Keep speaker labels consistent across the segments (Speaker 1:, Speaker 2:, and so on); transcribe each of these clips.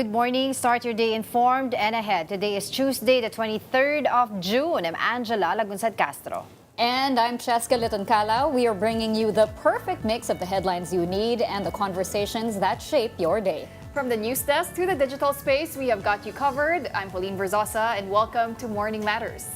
Speaker 1: Good morning. Start your day informed and ahead. Today is Tuesday, the 23rd of June. I'm Angela Lagunsad Castro.
Speaker 2: And I'm Cheska Litoncala. We are bringing you the perfect mix of the headlines you need and the conversations that shape your day.
Speaker 3: From the news desk to the digital space, we have got you covered. I'm Pauline Verzosa, and welcome to Morning Matters.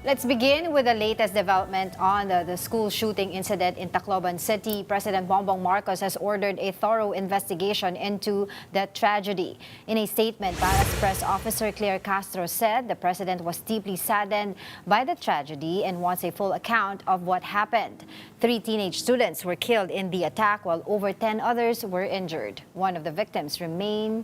Speaker 1: Let's begin with the latest development on the school shooting incident in Tacloban City. President Bongbong Marcos has ordered a thorough investigation into the tragedy. In a statement, Palace Press Officer Claire Castro said the president was deeply saddened by the tragedy and wants a full account of what happened. 3 teenage students were killed in the attack while over 10 others were injured. One of the victims remains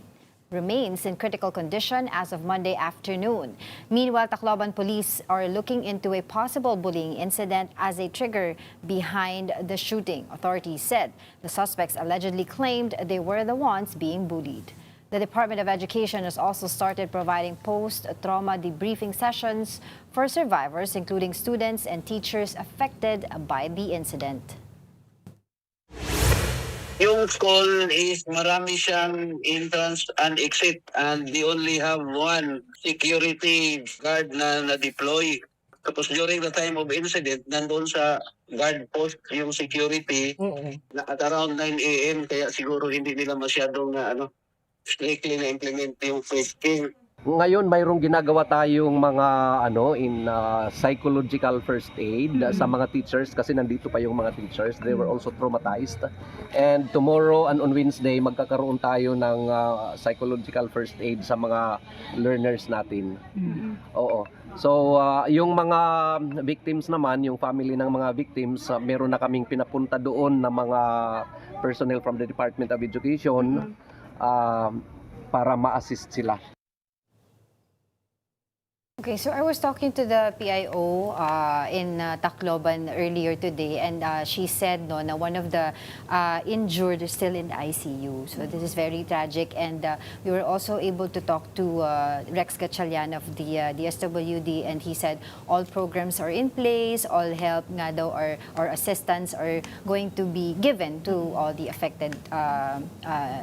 Speaker 1: in critical condition as of Monday afternoon. Meanwhile, Tacloban police are looking into a possible bullying incident as a trigger behind the shooting. Authorities said the suspects allegedly claimed they were the ones being bullied. The Department of Education has also started providing post-trauma debriefing sessions for survivors, including students and teachers affected by the incident.
Speaker 4: Yung school is marami siyang entrance and exit and they only have one security guard na na-deploy. Tapos during the time of incident, nandun sa guard post yung security na at around 9 a.m. Kaya siguro hindi nila masyadong strictly na implement yung frisking.
Speaker 5: Ngayon mayroong ginagawa tayong mga psychological first aid sa mga teachers kasi nandito pa yung mga teachers. They were also traumatized. And tomorrow and on Wednesday magkakaroon tayo ng psychological first aid sa mga learners natin. Oo. So yung mga victims naman, yung family ng mga victims, meron na kaming pinapunta doon na mga personnel from the Department of Education para ma-assist sila.
Speaker 1: Okay, so I was talking to the PIO in Tacloban earlier today, and she said na one of the injured is still in the ICU. So this is very tragic, and we were also able to talk to Rex Gatchalian of the DSWD, and he said all programs are in place, all help nga daw or assistance are going to be given to all the affected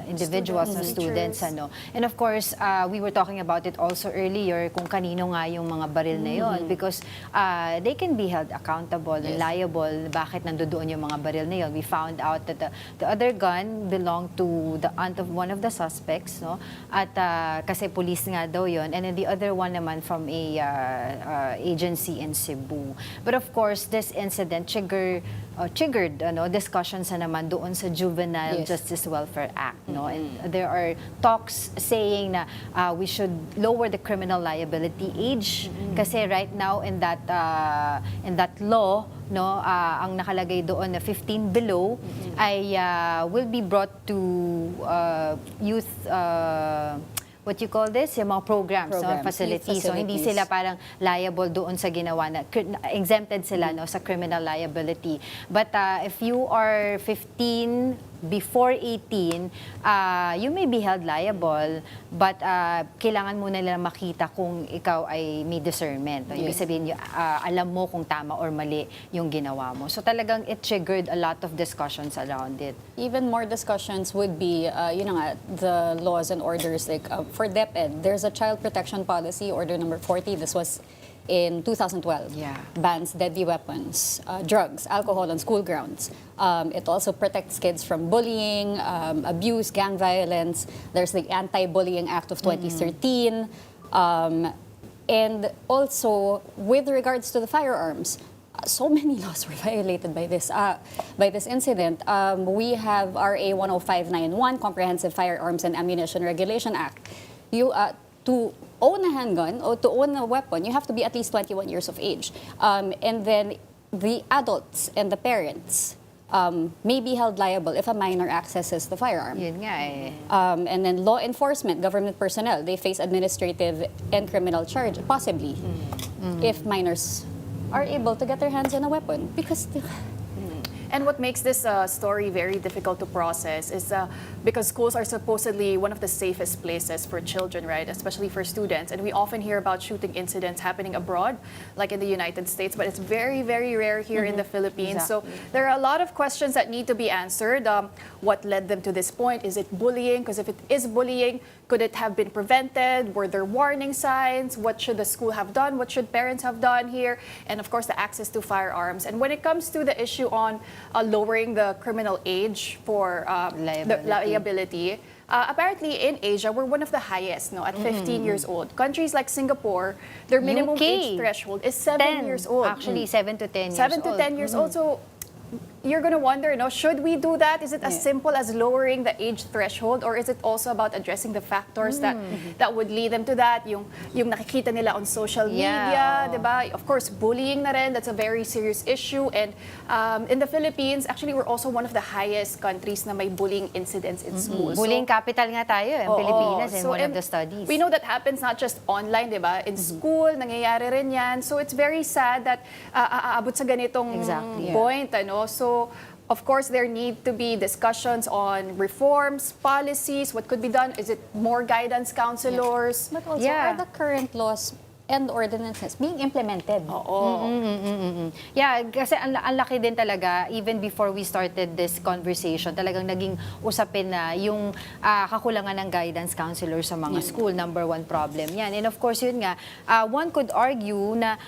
Speaker 1: individuals and students. And of course, we were talking about it also earlier kung kanino nga yung mga baril na yon, because they can be held accountable and liable bakit nandoon yung mga baril na yon. We found out that the other gun belonged to the aunt of one of the suspects, no? At kasi police nga daw yon, and then the other one naman from a agency in Cebu. But of course, this incident triggered discussions na naman doon sa Juvenile Justice Welfare Act, no? And there are talks saying na we should lower the criminal liability age kasi right now in that law, no, ang nakalagay doon na 15 below ay will be brought to youth what you call this, yung mga programs. No, facilities. So hindi sila parang liable doon sa ginawa na exempted sila no sa criminal liability. But if you are 15 before 18, you may be held liable, but kailangan muna nila makita kung ikaw ay may discernment. No? Ibig sabihin, alam mo kung tama or mali yung ginawa mo. So talagang it triggered a lot of discussions around it.
Speaker 2: Even more discussions would be, the laws and orders. Like for DepEd, there's a Child Protection Policy, Order Number 40. This was in 2012. Bans deadly weapons, drugs, alcohol on school grounds. It also protects kids from bullying, abuse, gang violence. There's the Anti-Bullying Act of 2013. And also, with regards to the firearms, so many laws were violated by this incident. We have RA 10591, Comprehensive Firearms and Ammunition Regulation Act. To own a handgun or to own a weapon, you have to be at least 21 years of age. And then the adults and the parents may be held liable if a minor accesses the firearm.
Speaker 1: Yun nga eh.
Speaker 2: And then law enforcement, government personnel, they face administrative and criminal charge, possibly, if minors are able to get their hands on a weapon. Because
Speaker 3: And what makes this story very difficult to process is because schools are supposedly one of the safest places for children, right? Especially for students. And we often hear about shooting incidents happening abroad, like in the United States, but it's very, very rare here in the Philippines.
Speaker 1: Exactly.
Speaker 3: So there are a lot of questions that need to be answered. What led them to this point? Is it bullying? Because if it is bullying, Could it have been prevented? Were there warning signs? What should the school have done? What should parents have done here? And of course, the access to firearms. And when it comes to the issue on lowering the criminal age for the liability, apparently in Asia, we're one of the highest, no, at 15 years old. Countries like Singapore, their minimum
Speaker 1: UK,
Speaker 3: age threshold is 7 years old.
Speaker 1: Actually, 7 to 10 years
Speaker 3: 7 to 10 years old. So you're going to wonder, no, should we do that? Is it as simple as lowering the age threshold, or is it also about addressing the factors that would lead them to that? Yung nakikita nila on social media, diba? Of course, bullying na rin, that's a very serious issue. And in the Philippines, actually, we're also one of the highest countries na may bullying incidents in schools.
Speaker 1: Bullying capital nga tayo, ang Pilipinas, in
Speaker 3: So,
Speaker 1: one of the studies.
Speaker 3: We know that happens not just online, di ba? In school, nangyayari rin yan. So it's very sad that aabot sa ganitong point. Ano? So, of course, there need to be discussions on reforms, policies, what could be done. Is it more guidance counselors?
Speaker 2: But also, are the current laws and ordinances being implemented?
Speaker 1: Yeah, kasi ang laki din talaga, even before we started this conversation, talagang naging usapin na yung kakulangan ng guidance counselor sa mga school, number one problem yan. And of course, yun nga, one could argue na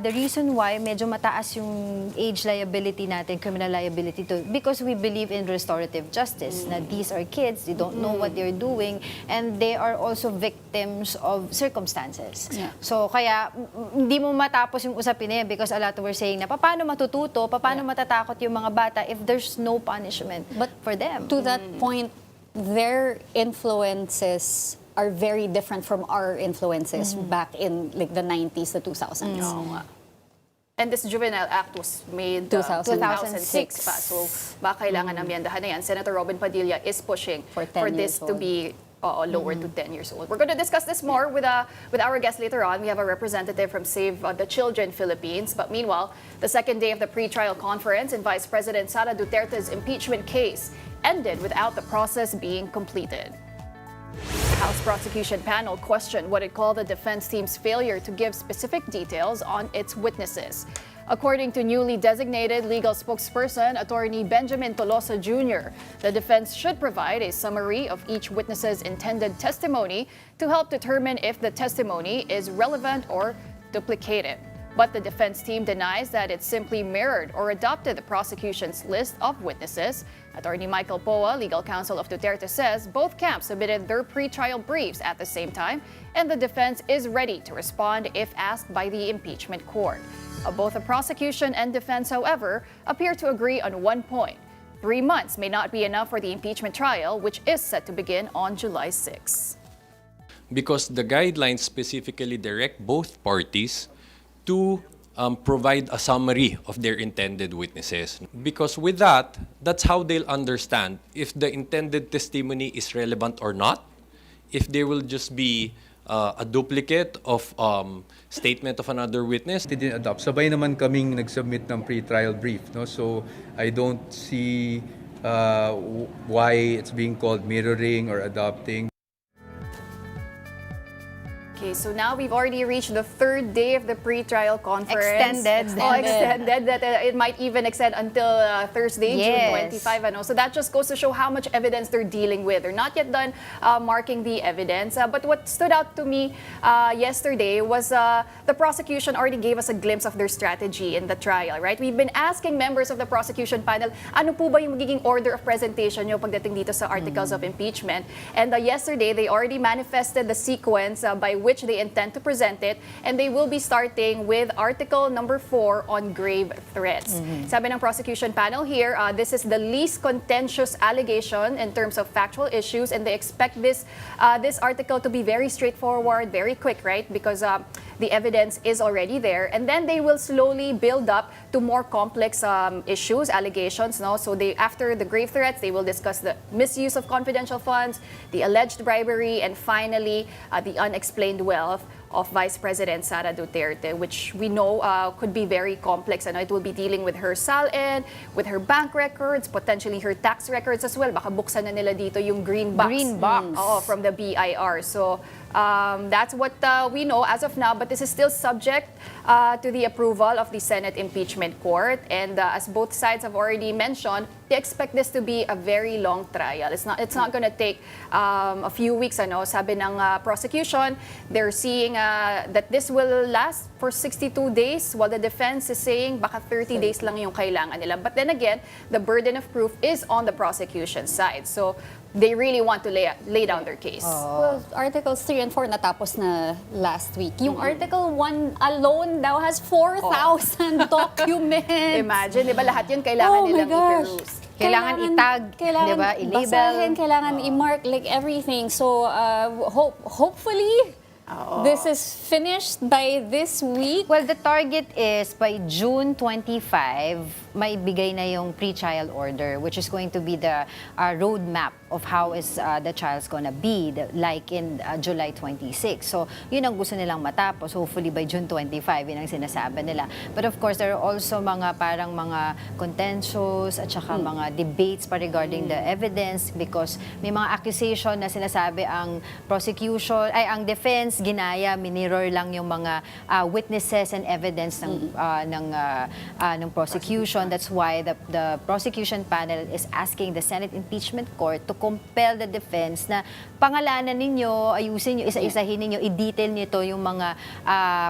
Speaker 1: the reason why medyo mataas yung age liability natin, criminal liability, because we believe in restorative justice, na these are kids, they don't know what they're doing, and they are also victims of circumstances. So, kaya hindi mo matapos yung usapin na yan because a lot were saying na paano matututo, paano matatakot yung mga bata if there's no punishment for them.
Speaker 2: To that point, their influences are very different from our influences back in like the 90s, the 2000s.
Speaker 3: And this Juvenile Act was made 2006 pa. So, baka kailangan amyendahan na yan. Senator Robin Padilla is pushing for this to be lowered to 10 years old. We're going to discuss this more with our guest later on. We have a representative from Save the Children Philippines. But meanwhile, the second day of the pre-trial conference in Vice President Sara Duterte's impeachment case ended without the process being completed. The House prosecution panel questioned what it called the defense team's failure to give specific details on its witnesses. According to newly designated legal spokesperson, Attorney Benjamin Tolosa Jr., the defense should provide a summary of each witness's intended testimony to help determine if the testimony is relevant or duplicated. But the defense team denies that it simply mirrored or adopted the prosecution's list of witnesses. Attorney Michael Poa, legal counsel of Duterte, says both camps submitted their pre-trial briefs at the same time, and the defense is ready to respond if asked by the impeachment court. Both the prosecution and defense, however, appear to agree on one point. 3 months may not be enough for the impeachment trial, which is set to begin on July 6.
Speaker 6: Because the guidelines specifically direct both parties to provide a summary of their intended witnesses. Because with that, that's how they'll understand if the intended testimony is relevant or not, if there will just be a duplicate of statement of another witness.
Speaker 7: They didn't adopt. Sabay naman kaming nag-submit ng pre-trial brief. No? So I don't see why it's being called mirroring or adopting.
Speaker 3: Okay, so now we've already reached the third day of the pre-trial conference.
Speaker 1: Extended.
Speaker 3: That it might even extend until Thursday, June 25. Ano? So that just goes to show how much evidence they're dealing with. They're not yet done marking the evidence. But what stood out to me yesterday was the prosecution already gave us a glimpse of their strategy in the trial, right? We've been asking members of the prosecution panel, ano po ba yung magiging order of presentation nyo pagdating dito sa articles of impeachment? And yesterday, they already manifested the sequence by which they intend to present it, and they will be starting with article number 4 on grave threats. Sabi ng prosecution panel here, this is the least contentious allegation in terms of factual issues, and they expect this article to be very straightforward, very quick, right? Because the evidence is already there, and then they will slowly build up to more complex issues, allegations. No, so after the grave threats, they will discuss the misuse of confidential funds, the alleged bribery, and finally the unexplained wealth of Vice President Sara Duterte, which we know could be very complex. And it will be dealing with her SALN, with her bank records, potentially her tax records as well. Baka buksan na nila dito yung green box. From the BIR. So that's what we know as of now, but this is still subject to the approval of the Senate Impeachment Court. And as both sides have already mentioned, we expect this to be a very long trial. It's not going to take a few weeks. Ano, sabi ng prosecution, they're seeing that this will last for 62 days, while the defense is saying baka 30 days lang yung kailangan nila. But then again, the burden of proof is on the prosecution side. So they really want to lay down their case.
Speaker 2: Well, Articles 3 and 4 natapos na last week. Yung Article 1 alone daw has 4,000 documents.
Speaker 3: Imagine, di ba lahat yun kailangan
Speaker 2: Oh my
Speaker 3: nilang
Speaker 2: gosh.
Speaker 3: i-peruse.
Speaker 1: Kailangan itag, di ba? I-label.
Speaker 2: Basahin, kailangan i-mark, like everything. So, hopefully, this is finished by this week.
Speaker 1: Well, the target is by June 25, may bigay na yung pre-trial order, which is going to be the roadmap of how is the trial's gonna be, like in July 26. So, yun ang gusto nilang matapos. Hopefully by June 25, yun ang sinasabi nila. But of course, there are also mga parang mga contentious at saka mga debates pa regarding the evidence because may mga accusation na sinasabi ang prosecution, ay ang defense, ginaya, minirror lang yung mga witnesses and evidence ng prosecution. That's why the prosecution panel is asking the Senate Impeachment Court to compel the defense na pangalanan ninyo, ayusin nyo, isa-isahin ninyo, i-detail nito yung mga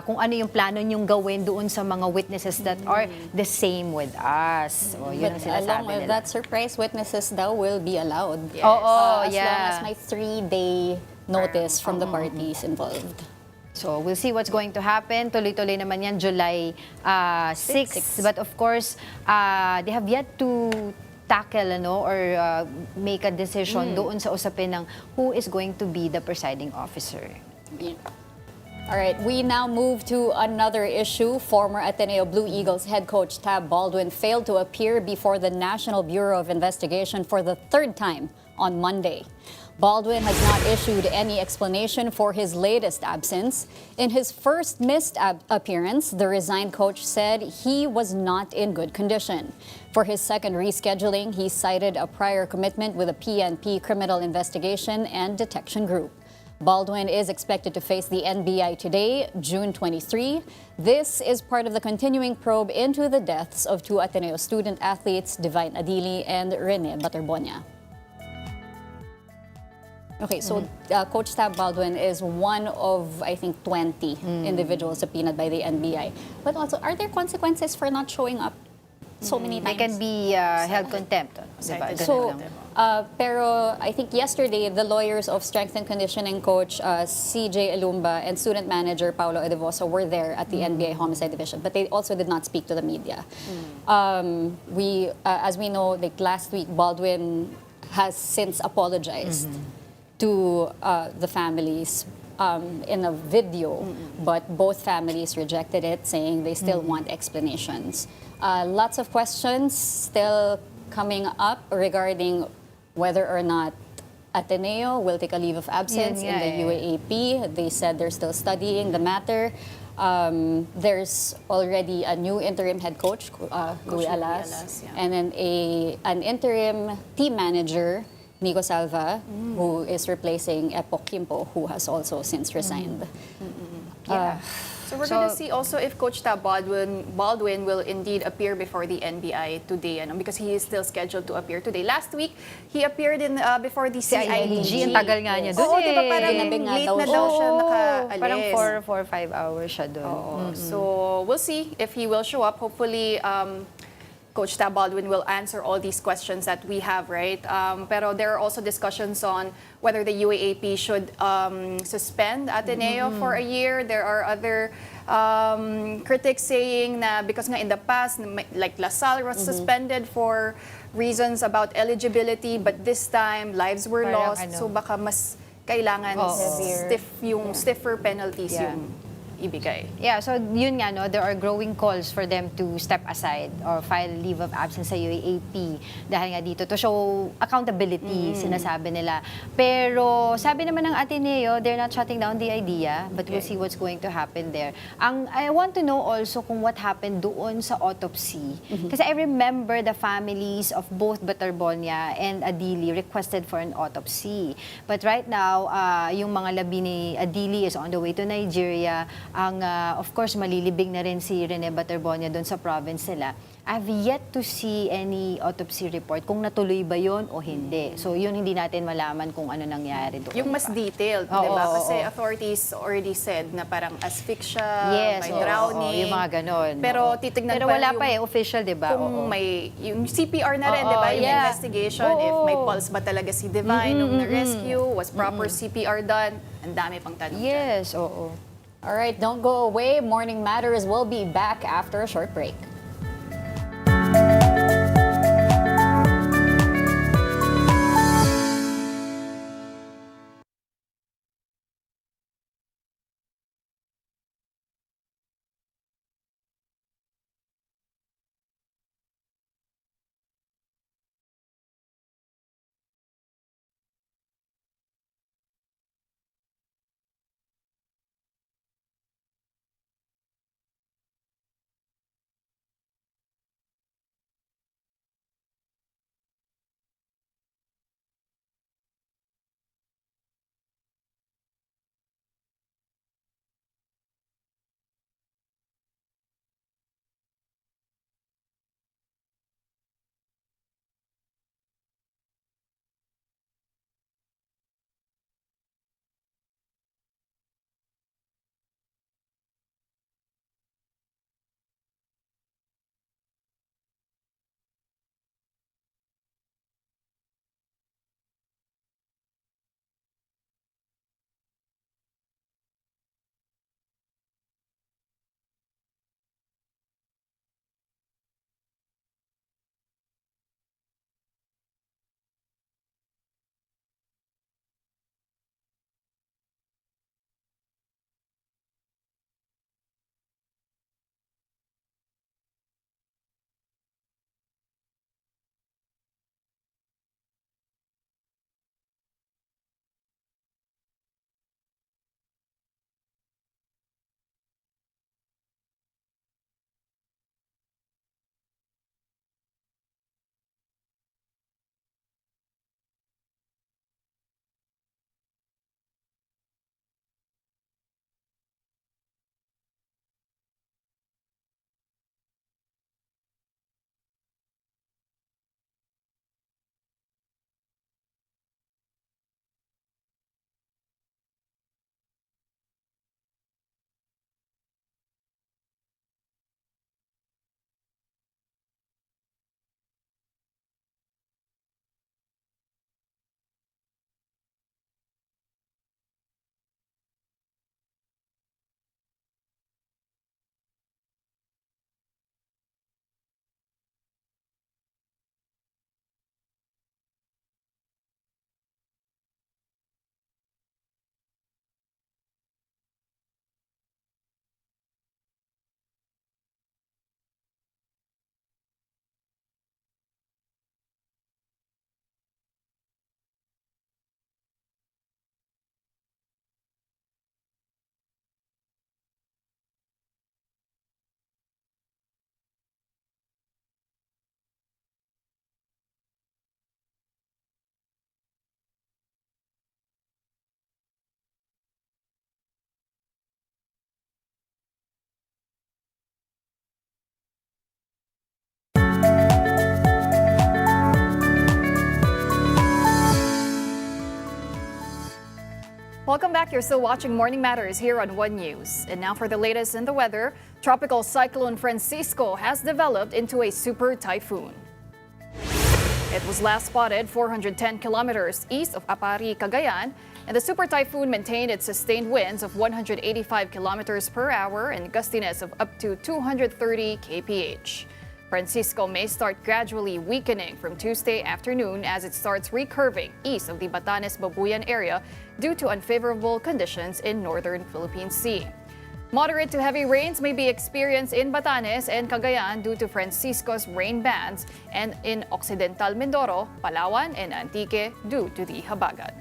Speaker 1: kung ano yung plano nyong gawin doon sa mga witnesses that are the same with us. So, yun ang
Speaker 2: But
Speaker 1: sinasabi
Speaker 2: along with
Speaker 1: nila.
Speaker 2: that, surprise witnesses daw will be allowed.
Speaker 3: Yes.
Speaker 1: Oo,
Speaker 2: As long as may 3-day notice from the parties involved.
Speaker 1: So, we'll see what's going to happen. Tuloy-tuloy naman yan, July 6. But of course, they have yet to tackle or make a decision doon sa usapin ng who is going to be the presiding officer.
Speaker 2: All right, we now move to another issue. Former Ateneo Blue Eagles head coach Tab Baldwin failed to appear before the National Bureau of Investigation for the third time on Monday. Baldwin has not issued any explanation for his latest absence. In his first missed appearance, the resigned coach said he was not in good condition. For his second rescheduling, he cited a prior commitment with the PNP Criminal Investigation and Detection Group. Baldwin is expected to face the NBI today, June 23. This is part of the continuing probe into the deaths of two Ateneo student athletes, Divine Adili and Rene Baterbonia. Okay, so Coach Tab Baldwin is one of, I think, 20 individuals subpoenaed by the NBI. But also, are there consequences for not showing up so many times?
Speaker 1: They can be held contempt. Diba? Ganun
Speaker 2: So,
Speaker 1: lang.
Speaker 2: pero I think yesterday, the lawyers of strength and conditioning coach CJ Alumba and student manager Paulo Edevoso were there at the NBI Homicide Division, but they also did not speak to the media. As we know, like last week, Baldwin has since apologized to the families in a video, but both families rejected it, saying they still want explanations. Lots of questions still coming up regarding whether or not Ateneo will take a leave of absence in the UAAP. They said they're still studying the matter. There's already a new interim head coach, Louis Alas, and then an interim team manager, Nico Salva, who is replacing Epok Kimpo, who has also since resigned.
Speaker 3: So we're going to see also if Coach Tab Baldwin will indeed appear before the NBI today, because he is still scheduled to appear today. Last week, he appeared in before the CIDG.
Speaker 1: Ang tagal nga niya doon
Speaker 3: Oo, di ba parang
Speaker 2: Gabi nga
Speaker 3: late
Speaker 2: daw
Speaker 3: na
Speaker 2: siya.
Speaker 3: daw siya nakaalis.
Speaker 1: Parang 4 or 5 hours siya doon.
Speaker 3: So we'll see if he will show up. Hopefully, Coach Tab Baldwin will answer all these questions that we have, right? Pero there are also discussions on whether the UAAP should suspend Ateneo for a year. There are other critics saying na because nga in the past, like LaSalle was suspended for reasons about eligibility, but this time lives were
Speaker 1: Parang
Speaker 3: lost. So baka mas kailangan stiffer penalties yung ibigay.
Speaker 1: Yeah, so yun nga, no, there are growing calls for them to step aside or file leave of absence sa UAAP dahil nga dito to show accountability, sinasabi nila. Pero sabi naman ng Ateneo, they're not shutting down the idea, but we'll see what's going to happen there. I want to know also kung what happened doon sa autopsy. Kasi I remember the families of both Baterbonia and Adili requested for an autopsy. But right now, yung mga labi ni Adili is on the way to Nigeria. of course, malilibing na rin si Rene Baterbonia doon sa province nila. I've yet to see any autopsy report kung natuloy ba yon o hindi. So yun hindi natin malaman kung ano nangyari doon.
Speaker 3: Yung mas detailed,
Speaker 1: Oo,
Speaker 3: di ba?
Speaker 1: oo,
Speaker 3: Kasi
Speaker 1: oo.
Speaker 3: authorities already said na parang asphyxia,
Speaker 1: Yes,
Speaker 3: may
Speaker 1: oo,
Speaker 3: drowning.
Speaker 1: oo, yung mga ganon.
Speaker 3: Pero
Speaker 1: Oo.
Speaker 3: titignan
Speaker 1: Pero
Speaker 3: pa
Speaker 1: wala
Speaker 3: yung,
Speaker 1: pa official, di ba?
Speaker 3: kung
Speaker 1: Oo.
Speaker 3: may, yung CPR na rin,
Speaker 1: Oo,
Speaker 3: di ba? Yung
Speaker 1: yeah.
Speaker 3: investigation, if may pulse ba talaga si Divine nung na-rescue, was proper CPR done, ang dami pang tanong dyan.
Speaker 1: Yes, oo.
Speaker 2: All right, don't go away. Morning Matters will be back after a short break.
Speaker 3: Welcome back. You're still watching Morning Matters here on One News. And now for the latest in the weather, Tropical Cyclone Francisco has developed into a super typhoon. It was last spotted 410 kilometers east of Apari, Cagayan, and the super typhoon maintained its sustained winds of 185 kilometers per hour and gustiness of up to 230 kph. Francisco may start gradually weakening from Tuesday afternoon as it starts recurving east of the Batanes-Babuyan area due to unfavorable conditions in northern Philippine Sea. Moderate to heavy rains may be experienced in Batanes and Cagayan due to Francisco's rain bands, and in Occidental Mindoro, Palawan, and Antique due to the habagat.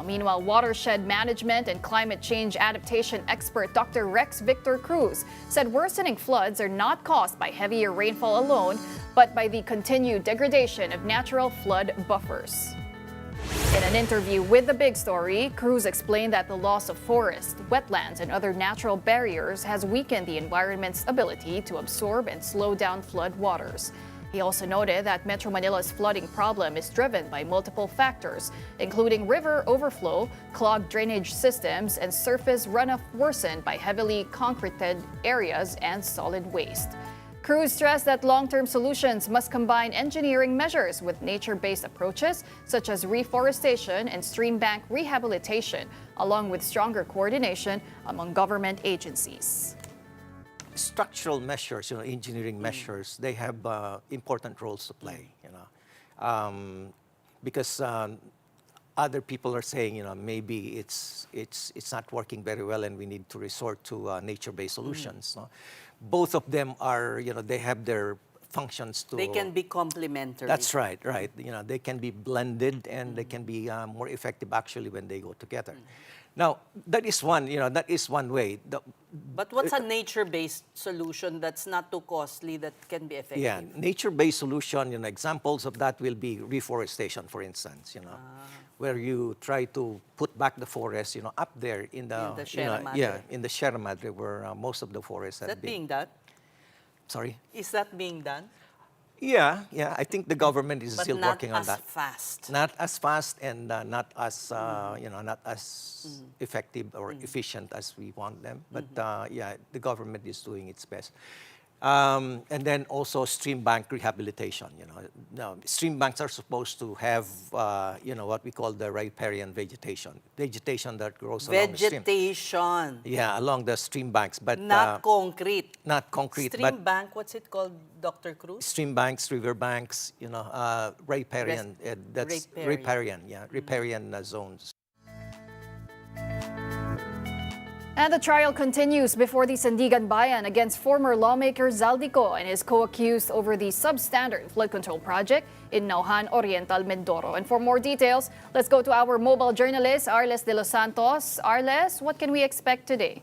Speaker 3: Meanwhile, watershed management and climate change adaptation expert Dr. Rex Victor Cruz said worsening floods are not caused by heavier rainfall alone, but by the continued degradation of natural flood buffers. In an interview with The Big Story, Cruz explained that the loss of forest, wetlands, and other natural barriers has weakened the environment's ability to absorb and slow down flood waters. He also noted that Metro Manila's flooding problem is driven by multiple factors, including river overflow, clogged drainage systems, and surface runoff worsened by heavily concreted areas and solid waste. Cruz stressed that long-term solutions must combine engineering measures with nature-based approaches such as reforestation and stream bank rehabilitation, along with stronger coordination among government agencies.
Speaker 8: Structural measures, engineering measures, they have important roles to play, because other people are saying, maybe it's not working very well, and we need to resort to nature-based solutions. No? Both of them are, they have their functions to.
Speaker 9: They can be complementary.
Speaker 8: That's right. They can be blended, and they can be more effective actually when they go together. Now, that is one way.
Speaker 9: But what's a nature-based solution that's not too costly that can be effective?
Speaker 8: Yeah, nature-based solution, examples of that will be reforestation, for instance, where you try to put back the forest, up there in the
Speaker 9: Sierra Madre.
Speaker 8: in the Sierra Madre, where most of the forests
Speaker 9: Is
Speaker 8: have
Speaker 9: that
Speaker 8: been.
Speaker 9: being done?
Speaker 8: Sorry?
Speaker 9: Is that being done?
Speaker 8: Yeah, I think the government is
Speaker 9: But
Speaker 8: still
Speaker 9: not
Speaker 8: working on
Speaker 9: as
Speaker 8: that.
Speaker 9: fast.
Speaker 8: Not as fast, and not as not as effective or efficient as we want them. But the government is doing its best. And then also stream bank rehabilitation. Now, stream banks are supposed to have what we call the riparian vegetation that grows along the stream.
Speaker 9: Vegetation.
Speaker 8: Yeah, along the stream banks, but
Speaker 9: Not concrete.
Speaker 8: not concrete.
Speaker 9: Stream
Speaker 8: but
Speaker 9: bank, what's it called, Dr. Cruz?
Speaker 8: stream banks, river banks, riparian. That's
Speaker 9: Riparian.
Speaker 8: riparian zones.
Speaker 3: And the trial continues before the Sandigan Bayan against former lawmaker Zaldico and his co-accused over the substandard flood control project in Nauhan Oriental, Mindoro. And for more details, let's go to our mobile journalist, Arles de los Santos. Arles, what can we expect today?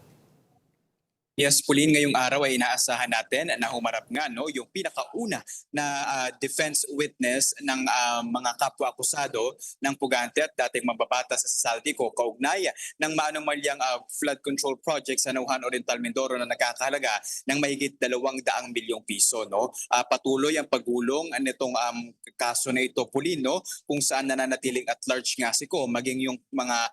Speaker 10: Yes, Pauline, ngayong araw ay inaasahan natin na humarap nga yung pinakauna na defense witness ng mga kapwa-akusado ng pugante at dating mababata sa Saldico kaugnay ng maanomalyang flood control project sa Nauhan Oriental, Mindoro na nakakahalaga ng mahigit 200 milyong piso. No? Patuloy ang pagulong nitong kaso na ito, Pauline, kung saan nananatiling at large nga si Ko, maging yung mga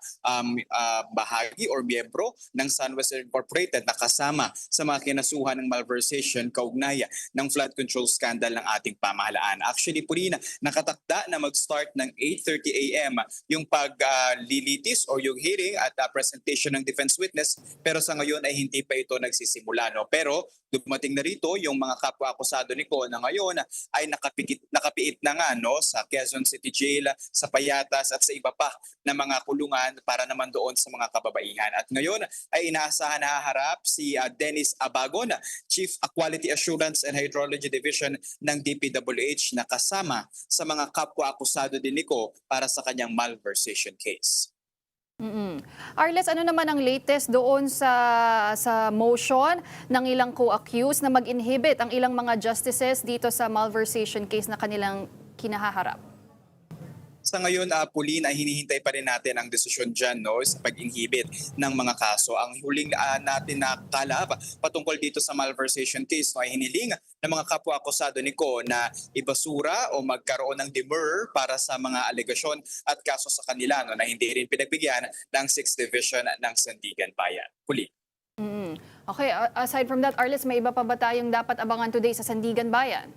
Speaker 10: bahagi or miyembro ng Sunwest Incorporated na kasama sa mga kinasuhan ng malversation kaugnaya ng flood control scandal ng ating pamahalaan. Actually, Purina, nakatakda na mag-start ng 8:30 a.m. yung paglilitis o yung hearing at presentation ng defense witness, pero sa ngayon ay hindi pa ito nagsisimula. No? Pero dumating na rito yung mga kapwa-akusado ni Ko na ngayon ay nakapiit na nga sa Quezon City Jail, sa Payatas at sa iba pa na mga kulungan para naman doon sa mga kababaihan. At ngayon ay inaasahan na haharap si Dennis Abagon, Chief Quality Assurance and Hydrology Division ng DPWH na kasama sa mga kapwa-akusado din ni Ko para sa kanyang malversation case.
Speaker 3: Arles, ano naman ang latest doon sa motion ng ilang co-accused na mag-inhibit ang ilang mga justices dito sa malversation case na kanilang kinahaharap?
Speaker 10: Sa ngayon, Pauline, ay hinihintay pa rin natin ang desisyon dyan sa pag-inhibit ng mga kaso. Ang huling natin nakalap patungkol dito sa malversation case ay hiniling ng mga kapwa-akusado ni Ko na ibasura o magkaroon ng demurrer para sa mga alegasyon at kaso sa kanila na hindi rin pinagbigyan ng 6th Division ng Sandigan Bayan. Pauline.
Speaker 3: Okay, aside from that, Arles, may iba pa ba tayong dapat abangan today sa Sandigan Bayan?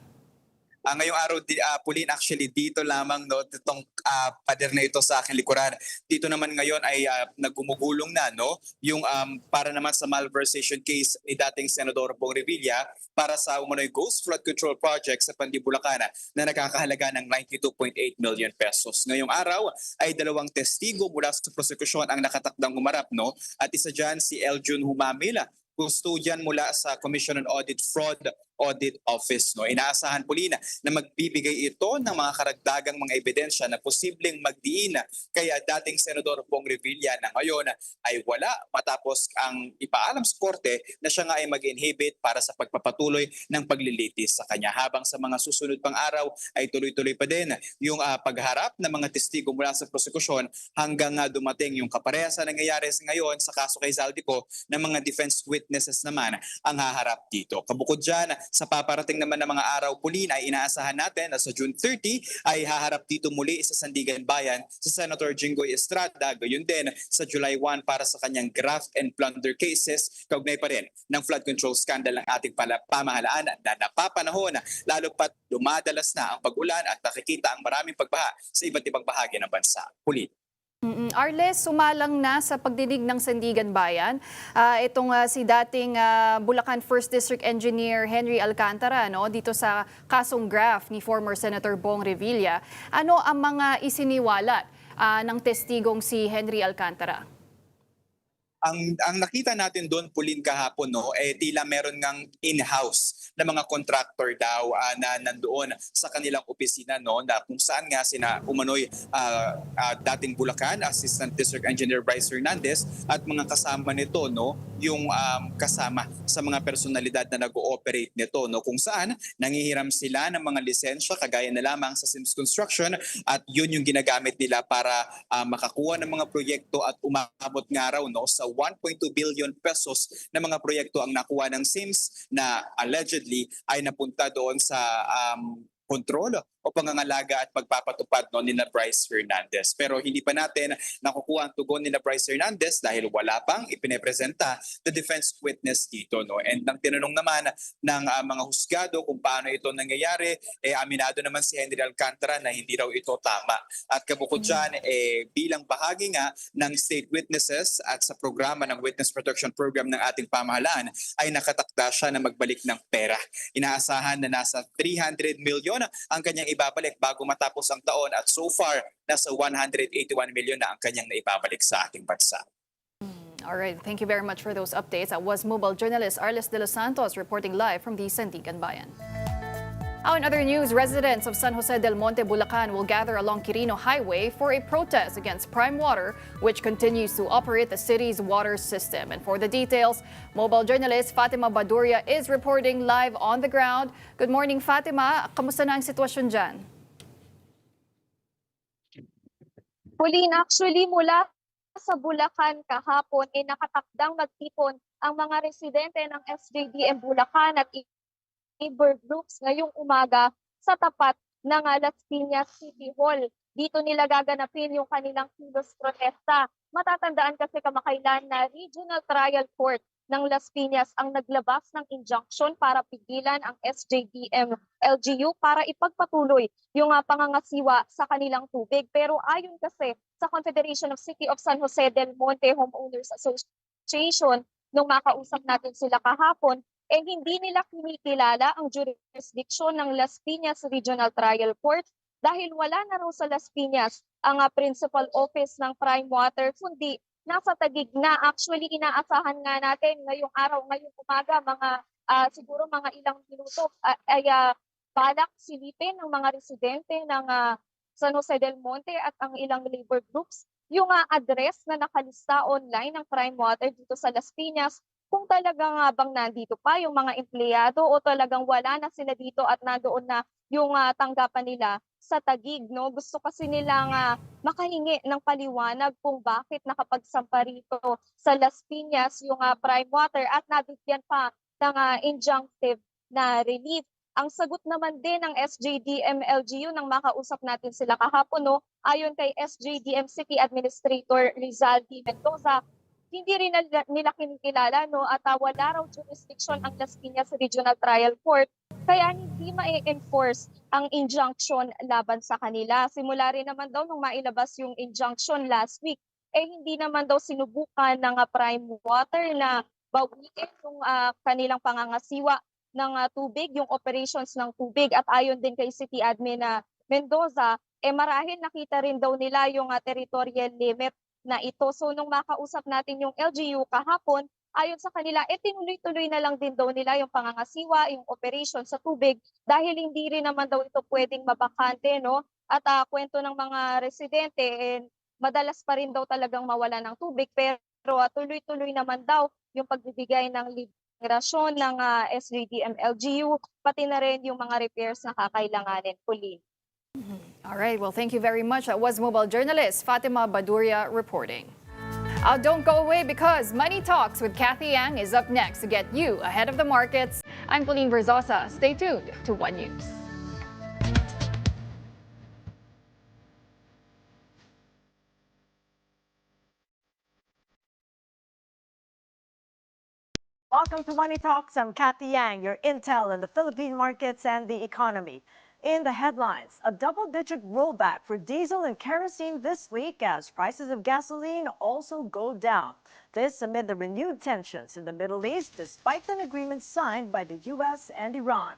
Speaker 10: Ngayong araw, Pauline, actually dito lamang itong pader na ito sa aking likuran. Dito naman ngayon ay nagumugulong na yung para naman sa malversation case ni dating Senador Bong Revilla para sa umano'y Ghost Flood Control Project sa Pandibulacan na nakakahalaga ng 92.8 million pesos. Ngayong araw ay 2 testigo mula sa prosekusyon ang nakatakdang humarap. At isa dyan si Eljun Humamila, custodian mula sa Commission on Audit Fraud Audit Office. No? Inaasahan Pauline na magbibigay ito ng mga karagdagang mga ebidensya na posibleng magdiin kaya dating Senador Bong Revilla na ngayon ay wala matapos ang ipaalam sa korte na siya nga ay mag-inhibit para sa pagpapatuloy ng paglilitis sa kanya. Habang sa mga susunod pang araw ay tuloy-tuloy pa din yung pagharap ng mga testigo mula sa prosekusyon hanggang dumating yung kapareha sa nangyayari ngayon sa kaso kay Zaldico ng mga defense witnesses naman ang haharap dito. Kabukod dyan, sa paparating naman ng mga araw Pauline ay inaasahan natin na sa June 30 ay haharap dito muli sa Sandigan Bayan si Senator Jinggoy Estrada. Gayon din sa July 1 para sa kanyang graft and plunder cases, kaugnay pa rin ng flood control scandal ng ating pamahalaan na napapanahon lalo pat dumadalas na ang pag-ulan at nakikita ang maraming pagbaha sa iba't ibang bahagi ng bansa. Pauline.
Speaker 3: Arles, sumalang na sa pagdinig ng Sandigan Bayan. Itong si dating Bulacan 1st District Engineer Henry Alcantara dito sa kasong graft ni former Senator Bong Revilla. Ano ang mga isiniwalat ng testigong si Henry Alcantara?
Speaker 10: Ang nakita natin doon Pauline kahapon tila meron ngang in-house na mga contractor daw na nandoon sa kanilang opisina na kung saan nga sina umano'y dating Bulacan Assistant District Engineer Bryce Hernandez at mga kasama nito yung kasama sa mga personalidad na nag-ooperate nito kung saan nangihiram sila ng mga lisensya kagaya na lamang sa Sims Construction at yun yung ginagamit nila para makakuha ng mga proyekto at umabot nga raw sa 1.2 billion pesos na mga proyekto ang nakuha ng Sims na allegedly ay napunta doon sa kontrol o pangangalaga at pagpapatupad ni Bryce Hernandez. Pero hindi pa natin nakukuha ang tugon ni Bryce Hernandez dahil wala pang ipinepresenta the defense witness dito. And nang tinanong naman ng mga husgado kung paano ito nangyayari, aminado naman si Henry Alcantara na hindi raw ito tama. At kabukod dyan, bilang bahagi nga ng state witnesses at sa programa ng Witness Protection Program ng ating pamahalaan, ay nakatakda siya na magbalik ng pera. Inaasahan na nasa 300 million ang kanyang ibabalik bago matapos ang taon at so far nasa 181 million na ang kanyang naibabalik sa ating bansa.
Speaker 3: All right, thank you very much for those updates. That was mobile journalist Arles de los Santos reporting live from the Sandigan Bayan. In other news, residents of San Jose del Monte, Bulacan will gather along Quirino Highway for a protest against Prime Water, which continues to operate the city's water system. And for the details, mobile journalist Fatima Baduria is reporting live on the ground. Good morning, Fatima. Kamusta na ang sitwasyon dyan?
Speaker 11: Pauline, actually mula sa Bulacan kahapon nakatakdang magtipon ang mga residente ng SJDM Bulacan at neighbor groups ngayong umaga sa tapat ng Las Piñas City Hall. Dito nila gaganapin yung kanilang kilos protesta. Matatandaan kasi kamakailan na Regional Trial Court ng Las Piñas ang naglabas ng injunction para pigilan ang SJDM LGU para ipagpatuloy yung pangangasiwa sa kanilang tubig. Pero ayon kasi sa Confederation of City of San Jose del Monte Homeowners Association, nung makausap natin sila kahapon, hindi nila kinikilala ang jurisdiction ng Las Piñas Regional Trial Court dahil wala na raw sa Las Piñas ang principal office ng Prime Water, kundi nasa Taguig na. Actually, inaasahan nga natin ngayong araw, ngayong umaga, siguro mga ilang minuto, ay balak silipin ng mga residente ng San Jose del Monte at ang ilang labor groups yung address na nakalista online ng Prime Water dito sa Las Piñas, kung talagang bang nandito pa yung mga empleyado o talagang wala na sila dito at nandoon na yung tanggapan nila sa Taguig. Gusto kasi nilang makahingi ng paliwanag kung bakit nakapagsampa rito sa Las Piñas yung Prime Water at nabigyan pa ng injunctive na relief. Ang sagot naman din ng SJDM LGU nang makausap natin sila kahapon, ayon kay SJDM City Administrator Rizal D. Mendoza, hindi rin nila kinikilala at wala raw jurisdiction ang Las Piñas Regional Trial Court kaya hindi ma-enforce ang injunction laban sa kanila. Simula rin naman daw nung mailabas yung injunction last week, hindi naman daw sinubukan ng Prime Water na bawiin yung kanilang pangangasiwa ng tubig, yung operations ng tubig. At ayon din kay City Admin Mendoza, marahil nakita rin daw nila yung territorial limit na ito. So nung makausap natin yung LGU kahapon, ayon sa kanila, tinuloy-tuloy na lang din daw nila yung pangangasiwa, yung operation sa tubig dahil hindi rin naman daw ito pwedeng mabakante, no? At kwento ng mga residente, madalas pa rin daw talagang mawala ng tubig pero tuloy-tuloy naman daw yung pagbibigay ng rasyon ng SJDM LGU, pati na rin yung mga repairs na kakailanganin. Pauline.
Speaker 3: All right, well, thank you very much. That was mobile journalist Fatima Baduria reporting. Don't go away because Money Talks with Kathy Yang is up next to get you ahead of the markets. I'm Pauline Verzosa. Stay tuned to One News.
Speaker 12: Welcome to Money Talks. I'm Kathy Yang, your intel on the Philippine markets and the economy. In the headlines, a double-digit rollback for diesel and kerosene this week as prices of gasoline also go down. This amid the renewed tensions in the Middle East despite an agreement signed by the U.S. and Iran.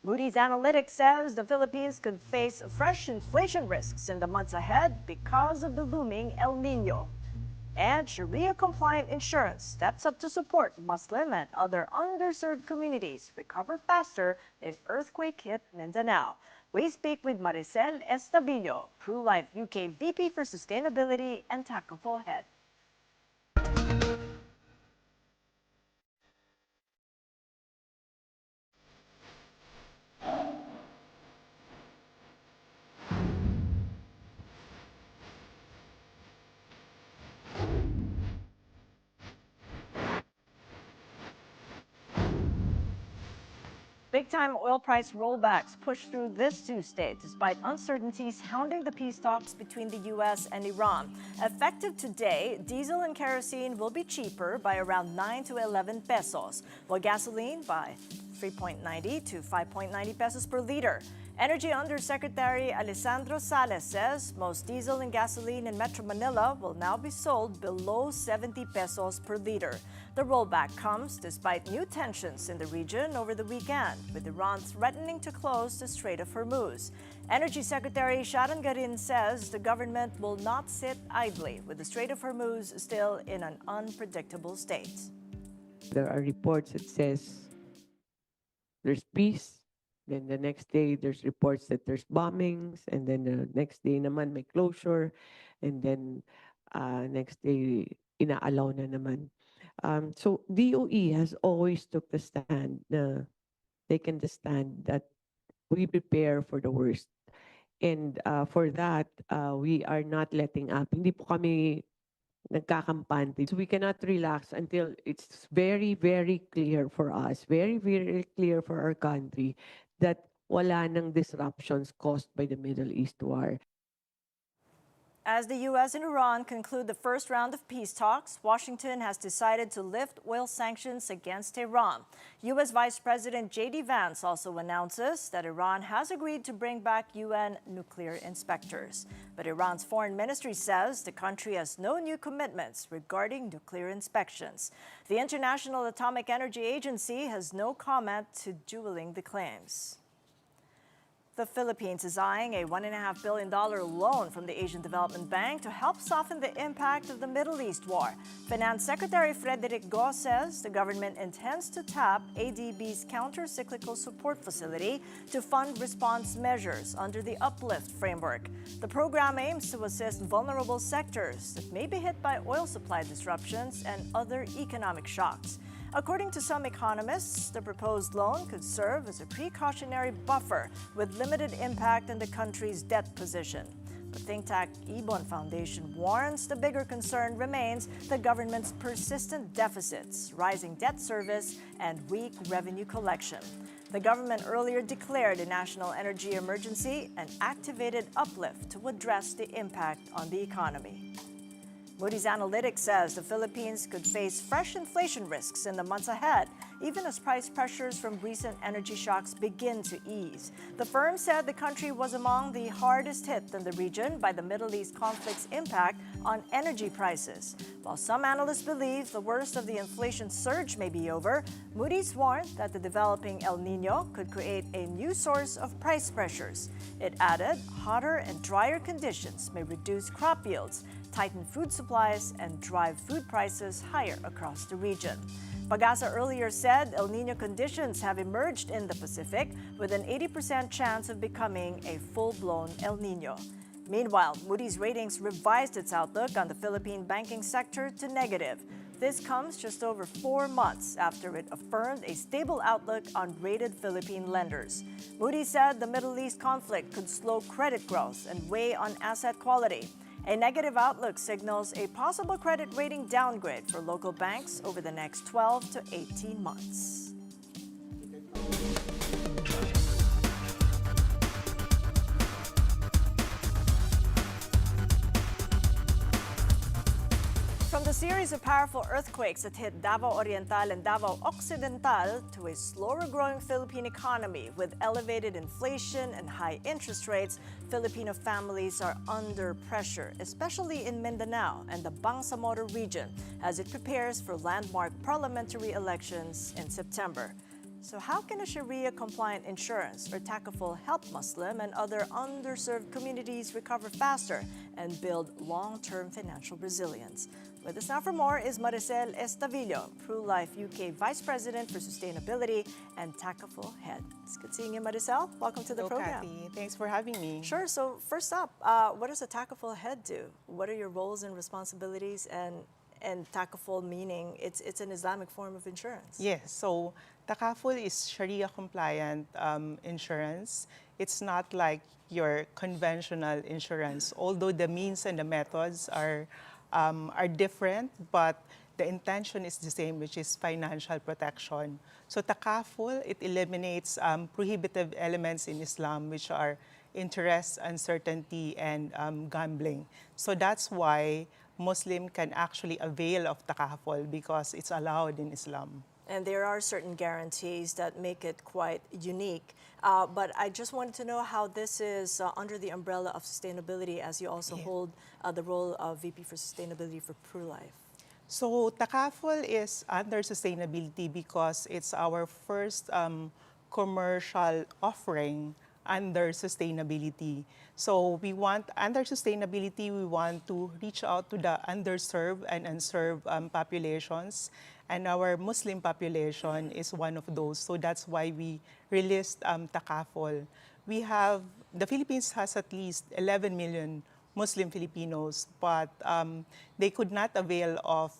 Speaker 12: Moody's Analytics says the Philippines could face fresh inflation risks in the months ahead because of the looming El Nino. And Sharia-compliant insurance steps up to support Muslim and other underserved communities recover faster if earthquake hit Mindanao. We speak with Maricel Estabillo, PruLife UK VP for Sustainability and Tacloban Head. Big-time oil price rollbacks pushed through this Tuesday despite uncertainties hounding the peace talks between the U.S. and Iran. Effective today, diesel and kerosene will be cheaper by around 9 to 11 pesos, while gasoline by 3.90 to 5.90 pesos per liter. Energy Undersecretary Alessandro Sales says most diesel and gasoline in Metro Manila will now be sold below 70 pesos per liter. The rollback comes despite new tensions in the region over the weekend, with Iran threatening to close the Strait of Hormuz. Energy Secretary Sharon Garin says the government will not sit idly with the Strait of Hormuz still in an unpredictable state.
Speaker 13: There are reports that says there's peace. Then the next day, there's reports that there's bombings. And then the next day naman may closure. And then next day, inaalaw na naman. So DOE has always took the stand na taken the stand that we prepare for the worst. And for that, we are not letting up. Hindi po kami nagkakampante. So we cannot relax until it's very, very clear for us, very, very clear for our country that wala nang disruptions caused by the Middle East war.
Speaker 12: As the U.S. and Iran conclude the first round of peace talks, Washington has decided to lift oil sanctions against Iran. U.S. Vice President J.D. Vance also announces that Iran has agreed to bring back UN nuclear inspectors. But Iran's foreign ministry says the country has no new commitments regarding nuclear inspections. The International Atomic Energy Agency has no comment to dueling the claims. The Philippines is eyeing a $1.5 billion loan from the Asian Development Bank to help soften the impact of the Middle East war. Finance Secretary Frederick Go says the government intends to tap ADB's counter-cyclical support facility to fund response measures under the Uplift framework. The program aims to assist vulnerable sectors that may be hit by oil supply disruptions and other economic shocks. According to some economists, the proposed loan could serve as a precautionary buffer with limited impact on the country's debt position. The think tank Ibon Foundation warns the bigger concern remains the government's persistent deficits, rising debt service, and weak revenue collection. The government earlier declared a national energy emergency and activated Uplift to address the impact on the economy. Moody's Analytics says the Philippines could face fresh inflation risks in the months ahead, even as price pressures from recent energy shocks begin to ease. The firm said the country was among the hardest hit in the region by the Middle East conflict's impact on energy prices. While some analysts believe the worst of the inflation surge may be over, Moody's warned that the developing El Nino could create a new source of price pressures. It added hotter and drier conditions may reduce crop yields, tighten food supplies and drive food prices higher across the region. Pagasa earlier said El Nino conditions have emerged in the Pacific with an 80% chance of becoming a full-blown El Nino. Meanwhile, Moody's Ratings revised its outlook on the Philippine banking sector to negative. This comes just over 4 months after it affirmed a stable outlook on rated Philippine lenders. Moody's said the Middle East conflict could slow credit growth and weigh on asset quality. A negative outlook signals a possible credit rating downgrade for local banks over the next 12 to 18 months. From the series of powerful earthquakes that hit Davao Oriental and Davao Occidental to a slower growing Philippine economy with elevated inflation and high interest rates, Filipino families are under pressure, especially in Mindanao and the Bangsamoro region as it prepares for landmark parliamentary elections in September. So how can a Sharia-compliant insurance or takaful help Muslim and other underserved communities recover faster and build long-term financial resilience? With us now for more is Maricel Estavillo, Pro-Life UK Vice President for Sustainability and Takaful Head. It's good seeing you, Maricel. Welcome to the program.
Speaker 14: Kathy. Thanks for having me.
Speaker 12: Sure. So first up, what does a Takaful Head do? What are your roles and responsibilities? And takaful meaning it's an Islamic form of insurance.
Speaker 14: Yes, so takaful is Sharia compliant insurance. It's not like your conventional insurance, although the means and the methods are different, but the intention is the same, which is financial protection. So takaful, it eliminates prohibitive elements in Islam, which are interest, uncertainty, and gambling. So that's why Muslim can actually avail of takaful because it's allowed in Islam.
Speaker 12: And there are certain guarantees that make it quite unique. But I just wanted to know how this is under the umbrella of sustainability, as you also hold the role of VP for Sustainability for Pro-Life.
Speaker 14: So takaful is under sustainability because it's our first commercial offering under sustainability. So under sustainability, we want to reach out to the underserved and unserved populations. And our Muslim population is one of those. So that's why we released takaful. The Philippines has at least 11 million Muslim Filipinos, but they could not avail of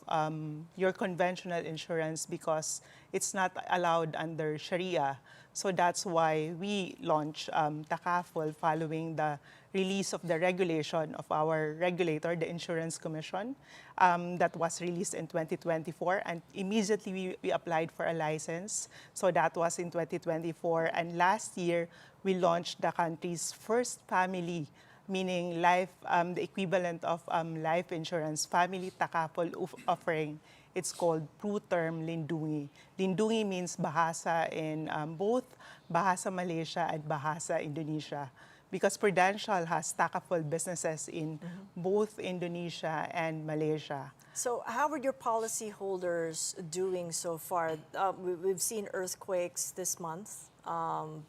Speaker 14: your conventional insurance because it's not allowed under Sharia. So that's why we launched takaful following the release of the regulation of our regulator, the Insurance Commission, that was released in 2024. And immediately we applied for a license. So that was in 2024. And last year, we launched the country's first family, meaning life, the equivalent of life insurance, family takaful offering. It's called Pro-Term Lindungi. Lindungi means Bahasa in both Bahasa Malaysia and Bahasa Indonesia, because Prudential has takaful businesses in both Indonesia and Malaysia.
Speaker 12: So how are your policyholders doing so far? We've seen earthquakes this month,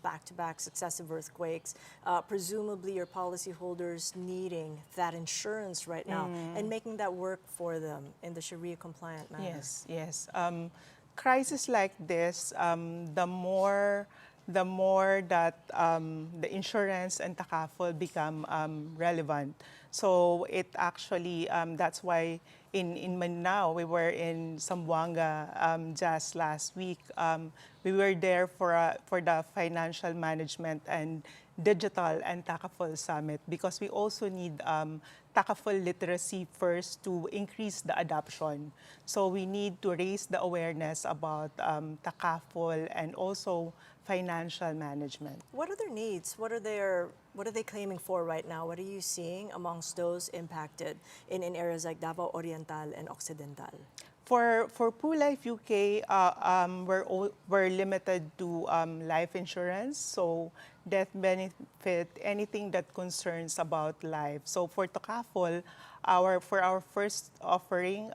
Speaker 12: back-to-back successive earthquakes. Presumably your policyholders needing that insurance right now and making that work for them in the Sharia-compliant manner.
Speaker 14: Yes, yes. Crisis like this, the more that the insurance and takaful become relevant. So it actually, that's why in Mindanao, we were in Zamboanga just last week. We were there for the financial management and digital and takaful summit because we also need takaful literacy first to increase the adoption. So we need to raise the awareness about takaful and also financial management.
Speaker 12: What are their needs? What are they claiming for right now? What are you seeing amongst those impacted in areas like Davao Oriental and Occidental?
Speaker 14: For Pro-Life UK, we're limited to life insurance, so death benefit, anything that concerns about life. So for takaful, for our first offering,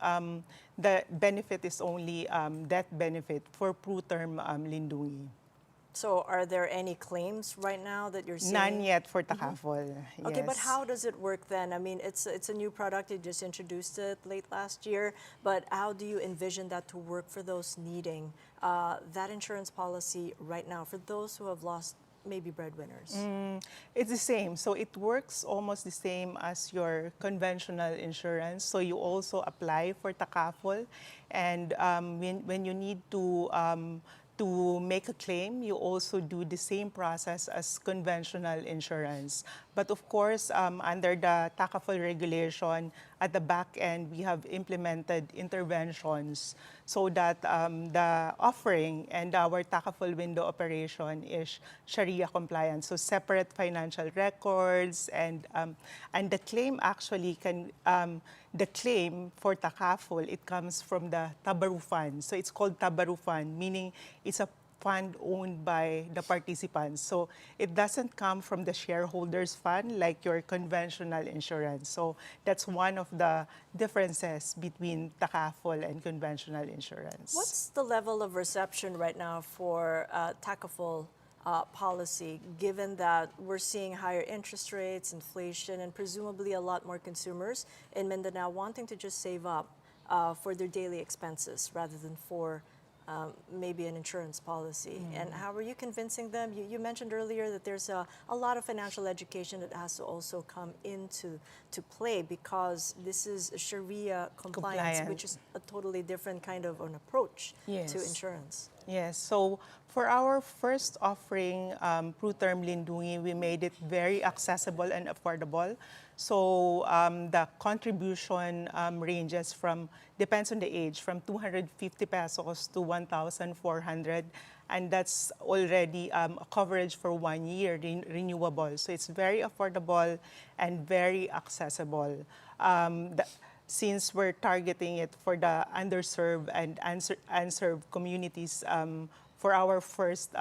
Speaker 14: the benefit is only death benefit for Pro-Term Lindungi.
Speaker 12: So are there any claims right now that you're seeing?
Speaker 14: None yet for Takaful.
Speaker 12: Okay, but
Speaker 14: Yes.
Speaker 12: how does it work then? I mean, it's a new product. You just introduced it late last year, but how do you envision that to work for those needing that insurance policy right now for those who have lost maybe breadwinners?
Speaker 14: It's the same. So it works almost the same as your conventional insurance. So you also apply for Takaful, and when you need to make a claim, you also do the same process as conventional insurance. But of course, under the Takaful regulation, at the back end, we have implemented interventions so that the offering and our Takaful window operation is Sharia compliant. So separate financial records, and the claim actually can the claim for Takaful, it comes from the Tabaru Fund. So it's called Tabaru Fund, meaning it's a fund owned by the participants. So it doesn't come from the shareholders fund like your conventional insurance. So that's one of the differences between Takaful and conventional insurance.
Speaker 12: What's the level of reception right now for Takaful policy, given that we're seeing higher interest rates, inflation, and presumably a lot more consumers in Mindanao wanting to just save up for their daily expenses rather than for maybe an insurance policy? And how are you convincing them? You mentioned earlier that there's a lot of financial education that has to also come into play because this is Sharia compliance, which is a totally different kind of an approach to insurance.
Speaker 14: Yes, so for our first offering, Pru-Term Lindungi, we made it very accessible and affordable. So the contribution ranges from, depends on the age, from 250 pesos to 1,400. And that's already a coverage for 1 year, renewable. So it's very affordable and very accessible. Since we're targeting it for the underserved and unserved communities for our first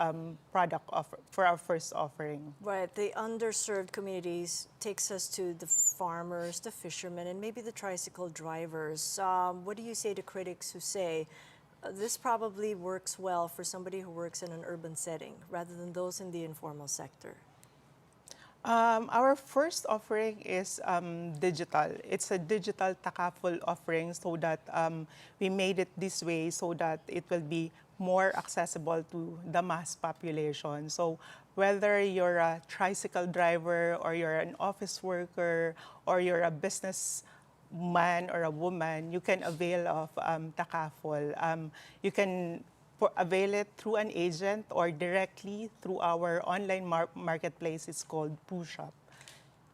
Speaker 14: for our first offering.
Speaker 12: Right, the underserved communities takes us to the farmers, the fishermen, and maybe the tricycle drivers. What do you say to critics who say this probably works well for somebody who works in an urban setting rather than those in the informal sector?
Speaker 14: Our first offering is digital. It's a digital Takaful offering so that we made it this way so that it will be more accessible to the mass population. So whether you're a tricycle driver or you're an office worker or you're a business man or a woman, you can avail of Takaful. You can avail it through an agent or directly through our online marketplace. It's called PruShop.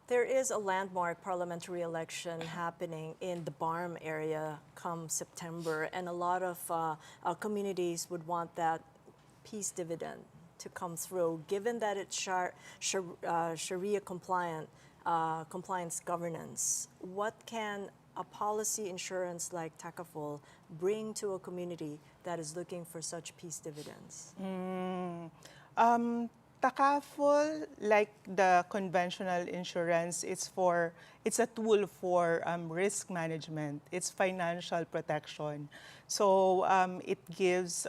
Speaker 12: There is a landmark parliamentary election happening in the Barm area come September, and a lot of communities would want that peace dividend to come through, given that it's Sharia compliant compliance governance. What can a policy insurance like Takaful bring to a community that is looking for such peace dividends?
Speaker 14: Takaful, like the conventional insurance, it's a tool for risk management. It's financial protection. So it gives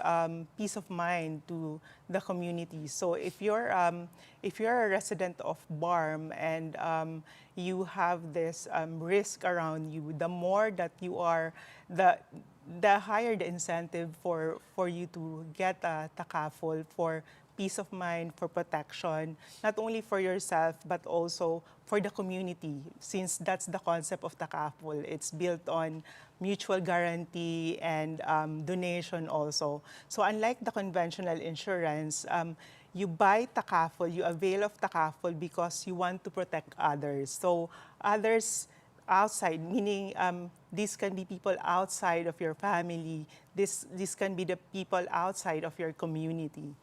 Speaker 14: peace of mind to the community. So if you're a resident of Barm and you have this risk around you, the more that you are, the higher the incentive for you to get a Takaful for peace of mind, for protection, not only for yourself, but also for the community, since that's the concept of Takaful. It's built on mutual guarantee and donation also. So unlike the conventional insurance, you buy Takaful, you avail of Takaful because you want to protect others. So others outside, meaning these can be people outside of your family. This can be the people outside of your community.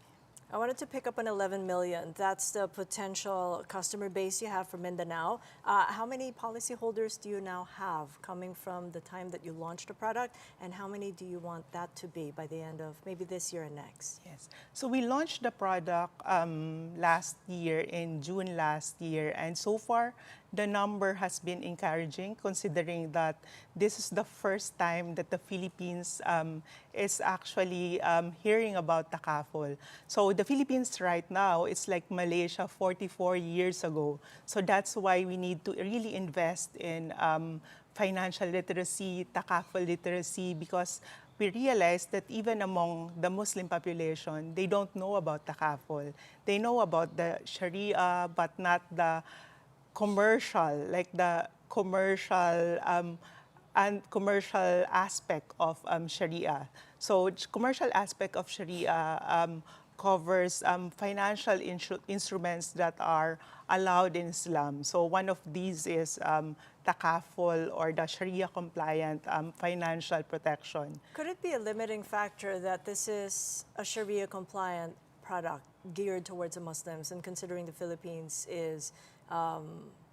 Speaker 12: I wanted to pick up on 11 million. That's the potential customer base you have for Mindanao. How many policyholders do you now have coming from the time that you launched the product, and how many do you want that to be by the end of maybe this year and next?
Speaker 14: Yes. So we launched the product last year, in June last year, and so far the number has been encouraging, considering that this is the first time that the Philippines is actually hearing about takaful. So the Philippines right now, it's like Malaysia 44 years ago. So that's why we need to really invest in financial literacy, takaful literacy, because we realized that even among the Muslim population, they don't know about takaful. They know about the Sharia, but not the commercial, like the commercial and commercial aspect of Sharia. So commercial aspect of Sharia covers financial instruments that are allowed in Islam. So one of these is takaful, or the Sharia compliant financial protection.
Speaker 12: Could it be a limiting factor that this is a Sharia compliant product geared towards the Muslims, and considering the Philippines is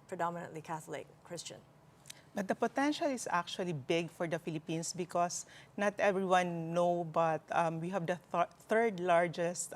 Speaker 12: predominantly Catholic, Christian?
Speaker 14: But the potential is actually big for the Philippines, because not everyone know, but we have the third largest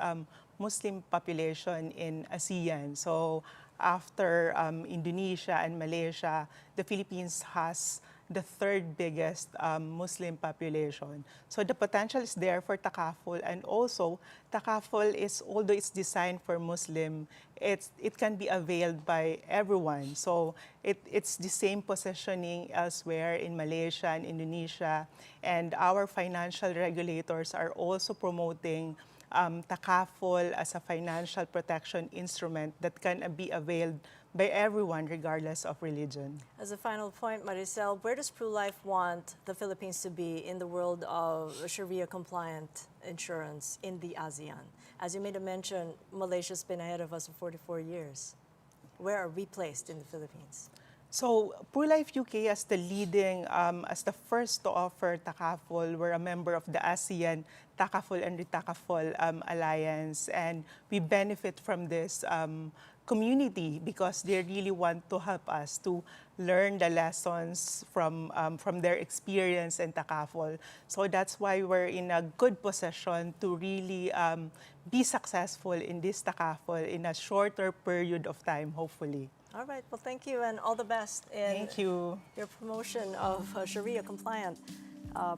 Speaker 14: Muslim population in ASEAN. So after Indonesia and Malaysia, the Philippines has the third biggest Muslim population. So the potential is there for takaful, and also takaful is, although it's designed for Muslim, it can be availed by everyone. So it's the same positioning elsewhere in Malaysia and Indonesia, and our financial regulators are also promoting takaful as a financial protection instrument that can be availed by everyone regardless of religion.
Speaker 12: As a final point, Maricel, where does PruLife want the Philippines to be in the world of Sharia compliant insurance in the ASEAN? As you made a mention, Malaysia's been ahead of us for 44 years. Where are we placed in the Philippines?
Speaker 14: So PruLife UK, as the leading, as the first to offer takaful, we're a member of the ASEAN Takaful and Retakaful Alliance, and we benefit from this community because they really want to help us to learn the lessons from their experience in takaful. So that's why we're in a good position to really be successful in this takaful in a shorter period of time, hopefully.
Speaker 12: All right. Well, thank you, and all the best in
Speaker 14: Thank you.
Speaker 12: your promotion of Sharia compliant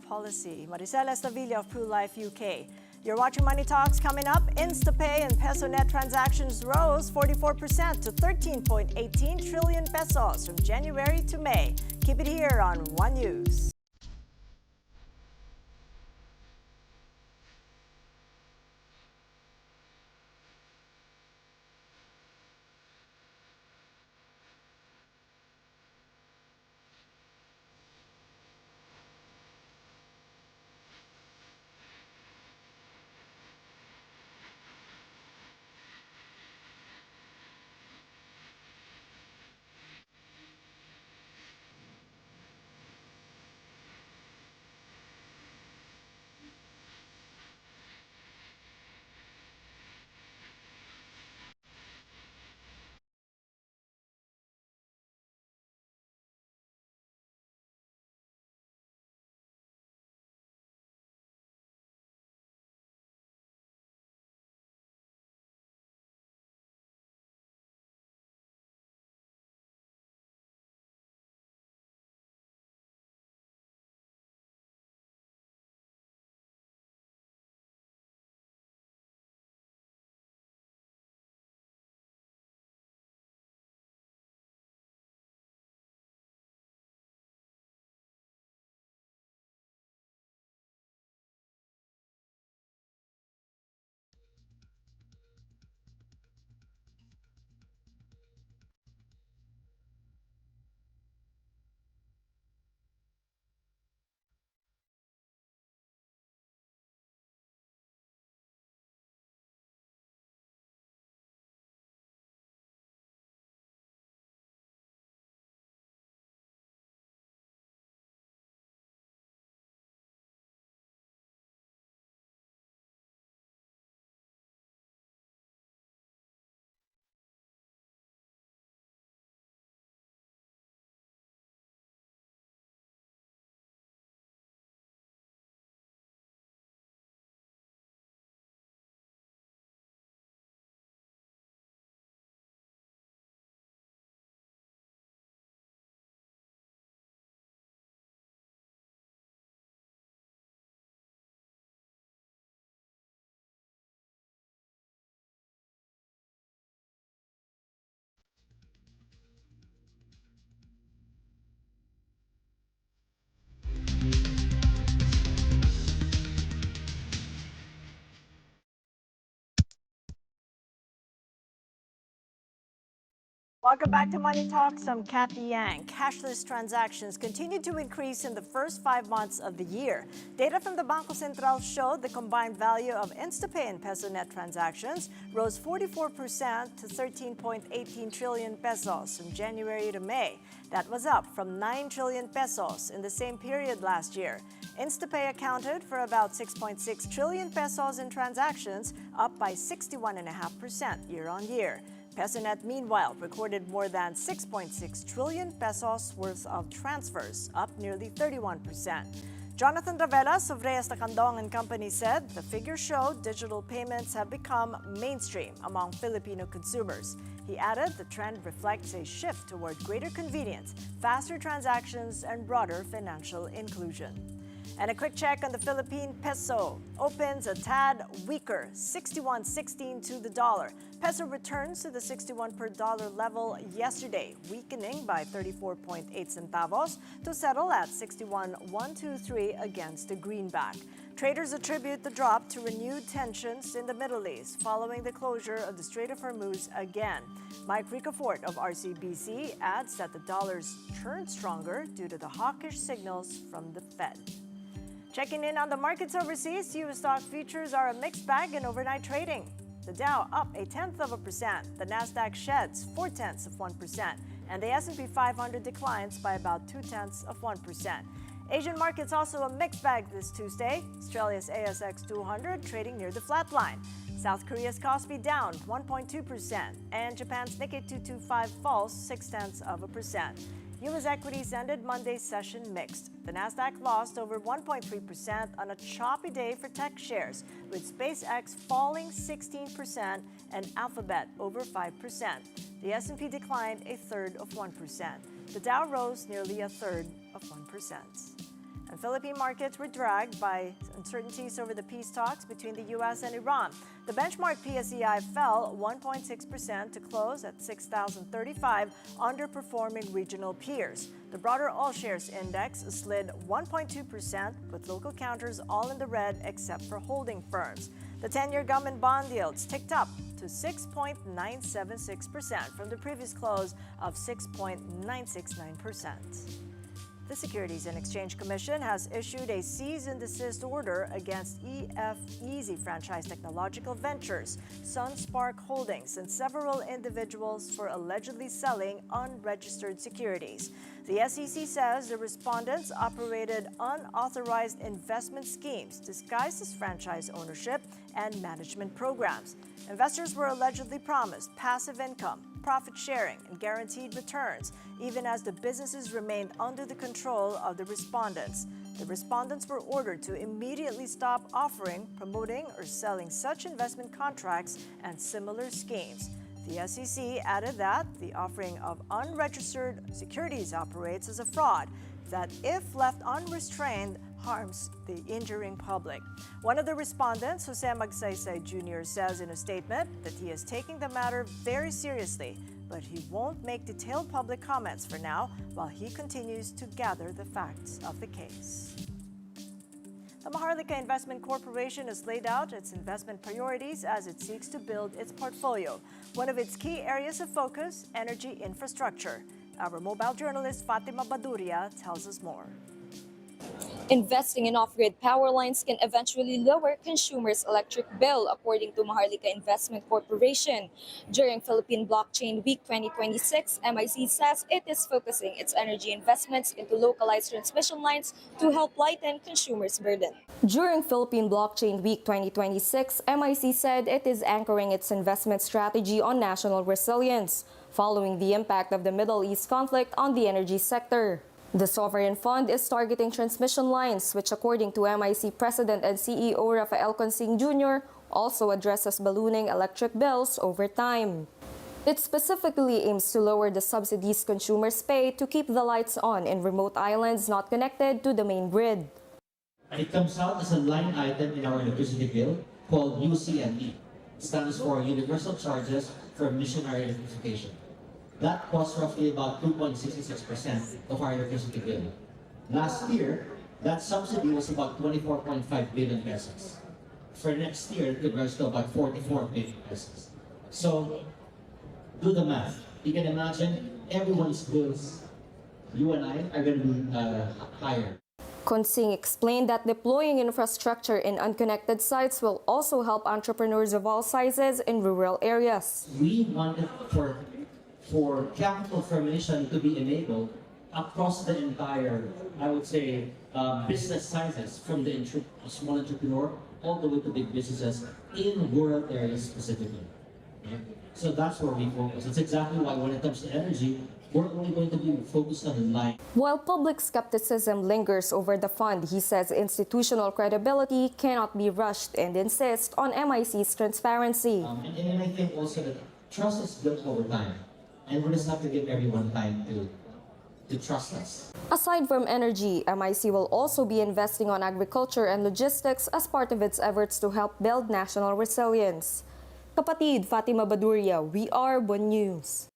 Speaker 12: policy. Maricel Estavilla of PruLife UK. You're watching Money Talks. Coming up, InstaPay and PesoNet transactions rose 44% to 13.18 trillion pesos from January to May. Keep it here on One News. Welcome back to Money Talks. I'm Kathy Yang. Cashless transactions continued to increase in the first 5 months of the year. Data from the Bangko Sentral showed the combined value of InstaPay and Peso Net transactions rose 44% to 13.18 trillion pesos from January to May. That was up from 9 trillion pesos in the same period last year. InstaPay accounted for about 6.6 trillion pesos in transactions, up by 61.5% year-on-year. PesoNet, meanwhile, recorded more than 6.6 trillion pesos worth of transfers, up nearly 31%. Jonathan Ravelas of Reyes Tacandong and Company said the figures show digital payments have become mainstream among Filipino consumers. He added the trend reflects a shift toward greater convenience, faster transactions, and broader financial inclusion. And a quick check on the Philippine peso. Opens a tad weaker, 61.16 to the dollar. Peso returns to the 61 per dollar level yesterday, weakening by 34.8 centavos to settle at 61.123 against the greenback. Traders attribute the drop to renewed tensions in the Middle East following the closure of the Strait of Hormuz again. Mike Ricafort of RCBC adds that the dollar's turned stronger due to the hawkish signals from the Fed. Checking in on the markets overseas, U.S. stock futures are a mixed bag in overnight trading. The Dow up 0.1%, the Nasdaq sheds 0.4%, and the S&P 500 declines by about 0.2%. Asian markets also a mixed bag this Tuesday. Australia's ASX 200 trading near the flat line. South Korea's Kospi down 1.2%, and Japan's Nikkei 225 falls 0.6%. U.S. equities ended Monday's session mixed. The Nasdaq lost over 1.3% on a choppy day for tech shares, with SpaceX falling 16% and Alphabet over 5%. The S&P declined 1/3%. The Dow rose nearly 1/3%. And Philippine markets were dragged by uncertainties over the peace talks between the U.S. and Iran. The benchmark PSEI fell 1.6% to close at 6,035, underperforming regional peers. The broader all-shares index slid 1.2%, with local counters all in the red except for holding firms. The 10-year government bond yields ticked up to 6.976% from the previous close of 6.969%. The Securities and Exchange Commission has issued a cease and desist order against Easy Franchise Technological Ventures, SunSpark Holdings, and several individuals for allegedly selling unregistered securities. The SEC says the respondents operated unauthorized investment schemes disguised as franchise ownership and management programs. Investors were allegedly promised passive income, profit sharing, and guaranteed returns, even as the businesses remained under the control of the respondents. The respondents were ordered to immediately stop offering, promoting, or selling such investment contracts and similar schemes. The SEC added that the offering of unregistered securities operates as a fraud that, if left unrestrained, harms the injuring public. One of the respondents, Jose Magsaysay Jr., says in a statement that he is taking the matter very seriously, but he won't make detailed public comments for now while he continues to gather the facts of the case. The Maharlika Investment Corporation has laid out its investment priorities as it seeks to build its portfolio. One of its key areas of focus, energy infrastructure. Our mobile journalist Fatima Baduria tells us more.
Speaker 15: Investing in off-grid power lines can eventually lower consumers' electric bill, according to Maharlika Investment Corporation. During Philippine Blockchain Week 2026, MIC says it is focusing its energy investments into localized transmission lines to help lighten consumers' burden. During Philippine Blockchain Week 2026, MIC said it is anchoring its investment strategy on national resilience, following the impact of the Middle East conflict on the energy sector. The sovereign fund is targeting transmission lines, which according to MIC President and CEO Rafael Consing Jr. also addresses ballooning electric bills over time. It specifically aims to lower the subsidies consumers pay to keep the lights on in remote islands not connected to the main grid.
Speaker 16: It comes out as a line item in our electricity bill called UCME. It stands for Universal Charges for Missionary Electrification. That costs roughly about 2.66% of our electricity bill. Last year, that subsidy was about 24.5 billion pesos. For next year, it could rise to about 44 billion pesos. So, do the math. you can imagine everyone's bills, you and I, are going to be higher.
Speaker 15: Consing explained that deploying infrastructure in unconnected sites will also help entrepreneurs of all sizes in rural areas.
Speaker 16: We wanted for capital formation to be enabled across the entire, I would say, business sizes, from the small entrepreneur all the way to big businesses in rural areas specifically. Okay? So that's where we focus. That's exactly why when it comes to energy, we're only going to be focused on line.
Speaker 15: While public skepticism lingers over the fund, he says institutional credibility cannot be rushed and insists on MIC's transparency.
Speaker 16: And I think also that trust is built over time. And we just have to give everyone time to trust us.
Speaker 15: Aside from energy, MIC will also be investing on agriculture and logistics as part of its efforts to help build national resilience. Kapatid Fatima Baduria, we are One News.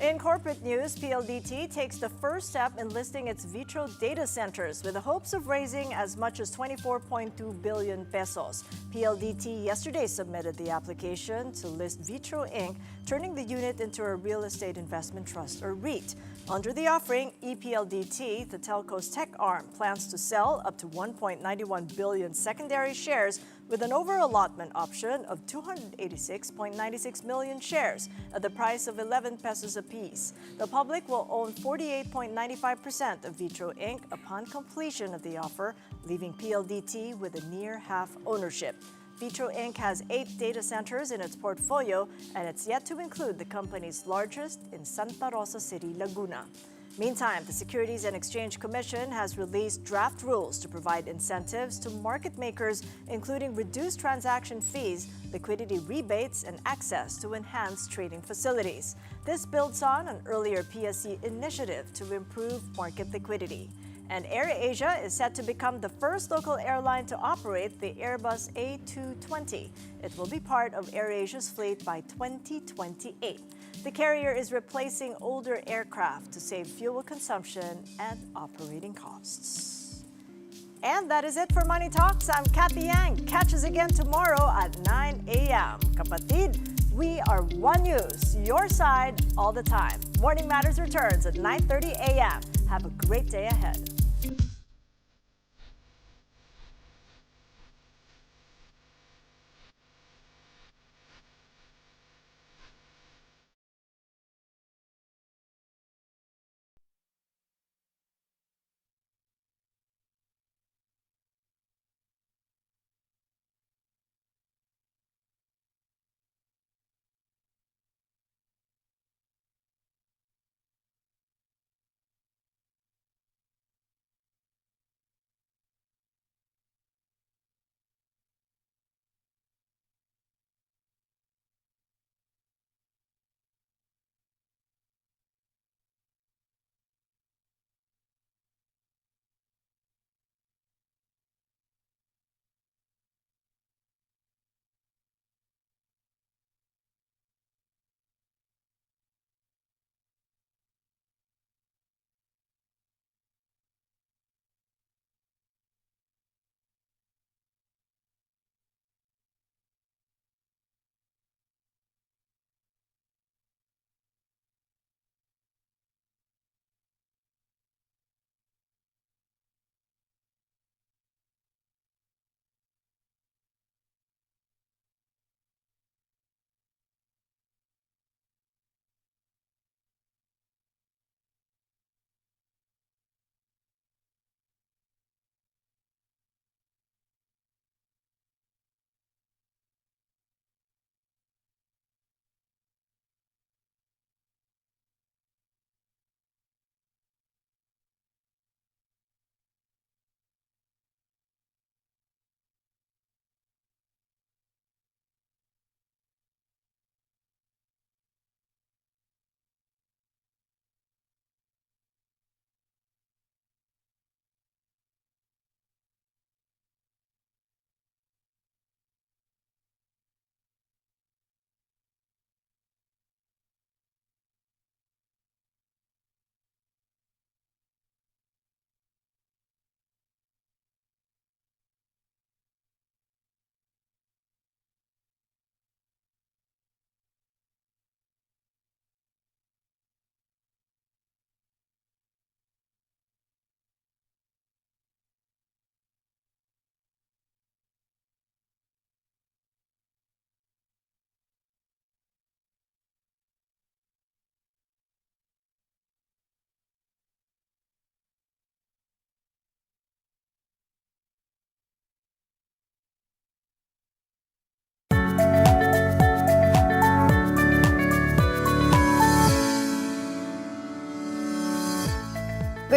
Speaker 12: In corporate news, PLDT takes the first step in listing its Vitro data centers with the hopes of raising as much as 24.2 billion pesos. PLDT yesterday submitted the application to list Vitro Inc., turning the unit into a real estate investment trust or REIT. Under the offering, EPLDT, the telco's tech arm, plans to sell up to 1.91 billion secondary shares with an over-allotment option of 286.96 million shares at the price of 11 pesos apiece. The public will own 48.95% of Vitro Inc. upon completion of the offer, leaving PLDT with a near half ownership. Vitro Inc. has 8 data centers in its portfolio, and it's yet to include the company's largest in Santa Rosa City, Laguna. Meantime, the Securities and Exchange Commission has released draft rules to provide incentives to market makers, including reduced transaction fees, liquidity rebates, and access to enhanced trading facilities. This builds on an earlier PSC initiative to improve market liquidity. And AirAsia is set to become the first local airline to operate the Airbus A220. It will be part of AirAsia's fleet by 2028. The carrier is replacing older aircraft to save fuel consumption and operating costs. And that is it for Money Talks. I'm Kathy Yang. Catch us again tomorrow at 9 a.m. Kapatid, we are One News, your side all the time. Morning Matters returns at 9:30 a.m. Have a great day ahead.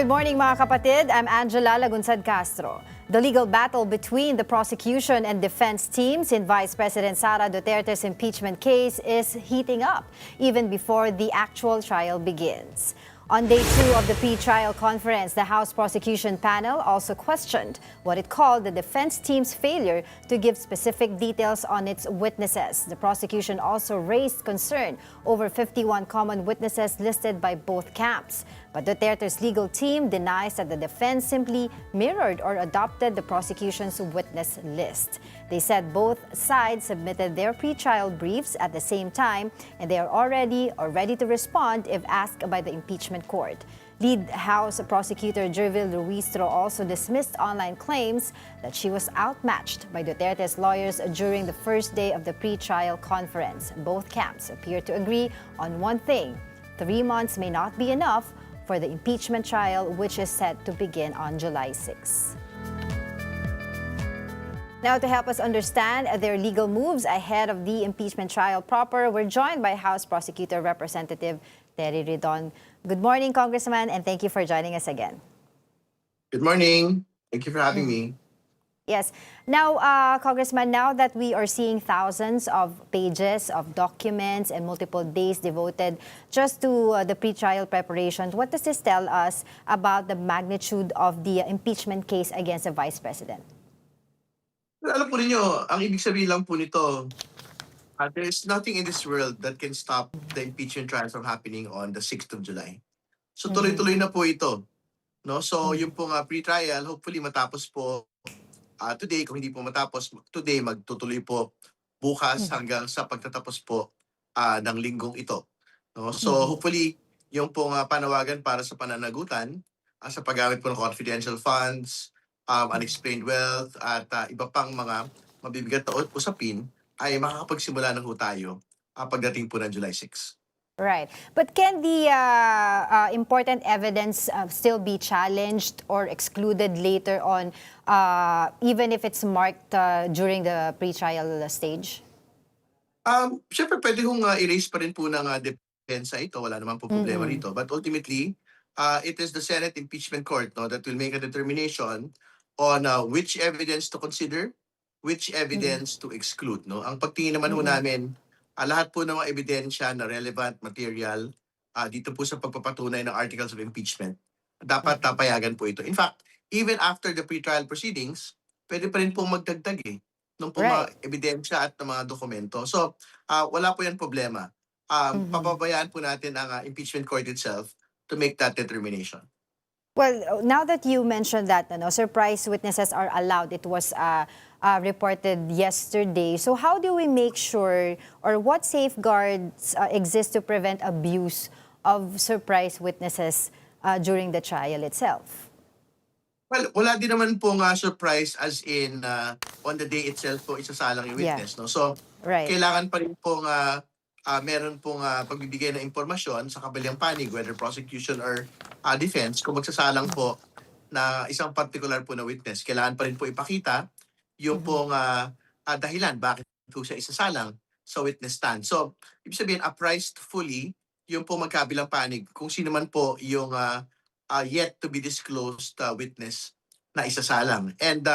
Speaker 1: Good morning mga kapatid. I'm Angela Lagunsad Castro. The legal battle between the prosecution and defense teams in Vice President Sara Duterte's impeachment case is heating up even before the actual trial begins. On day 2 of the pre-trial conference, the House prosecution panel also questioned what it called the defense team's failure to give specific details on its witnesses. The prosecution also raised concern over 51 common witnesses listed by both camps. But Duterte's legal team denies that the defense simply mirrored or adopted the prosecution's witness list. They said both sides submitted their pre-trial briefs at the same time and they are already ready to respond if asked by the impeachment court. Lead House Prosecutor Jervil Ruistro also dismissed online claims that she was outmatched by Duterte's lawyers during the first day of the pre-trial conference. Both camps appear to agree on one thing: 3 months may not be enough for the impeachment trial, which is set to begin on July 6. Now, to help us understand their legal moves ahead of the impeachment trial proper, we're joined by House Prosecutor Representative Terry Ridon. Good morning, Congressman, and thank you for joining us again.
Speaker 17: Good morning. Thank you for having me.
Speaker 1: Yes. Now, Congressman, now that we are seeing thousands of pages of documents and multiple days devoted just to the pre-trial preparations, what does this tell us about the magnitude of the impeachment case against the Vice President?
Speaker 17: Well, alam po ninyo, ang ibig sabihin lang po nito, there is nothing in this world that can stop the impeachment trial from happening on the 6th of July. So tuloy-tuloy na po ito. No? So yung pong pre-trial, hopefully matapos po today. Kung hindi po matapos today, magtutuloy po bukas hanggang sa pagtatapos po ng linggong ito. No? So hopefully, yung pong panawagan para sa pananagutan sa paggamit po ng confidential funds, unexplained wealth, at iba pang mga mabibigat na usapin ay makakapagsimula na ho tayo pagdating po ng July 6.
Speaker 1: Right. But can the important evidence still be challenged or excluded later on, even if it's marked during the pre-trial stage?
Speaker 17: Siyempre, pwede kong erase pa rin po ng depensa ito. Wala naman po problema rito. But ultimately, it is the Senate Impeachment Court that will make a determination on which evidence to consider, which evidence to exclude. No? Ang pagtingin naman ho namin, lahat po ng mga ebidensya na relevant material dito po sa pagpapatunay ng articles of impeachment, dapat payagan po ito. In fact, even after the pre-trial proceedings, pwede pa rin pong magdagdag ng mga ebidensya at ng mga dokumento. So, wala po yan problema. Papabayaan po natin ang impeachment court itself to make that determination.
Speaker 1: Well, now that you mentioned that surprise witnesses are allowed, it was reported yesterday. So how do we make sure, or what safeguards exist to prevent abuse of surprise witnesses during the trial itself?
Speaker 17: Well, wala din naman pong surprise as in on the day itself po isasalang yung witness. No? So, kailangan pa rin pong meron pong pagbibigay ng impormasyon sa kabilang panig, whether prosecution or defense, kung magsasalang po na isang particular po na witness. Kailangan pa rin po ipakita yung pong dahilan bakit po siya isasalang sa witness stand. So, ibig sabihin, apprised fully yung po magkabilang panig kung sino man po yung yet to be disclosed witness na isasalang. And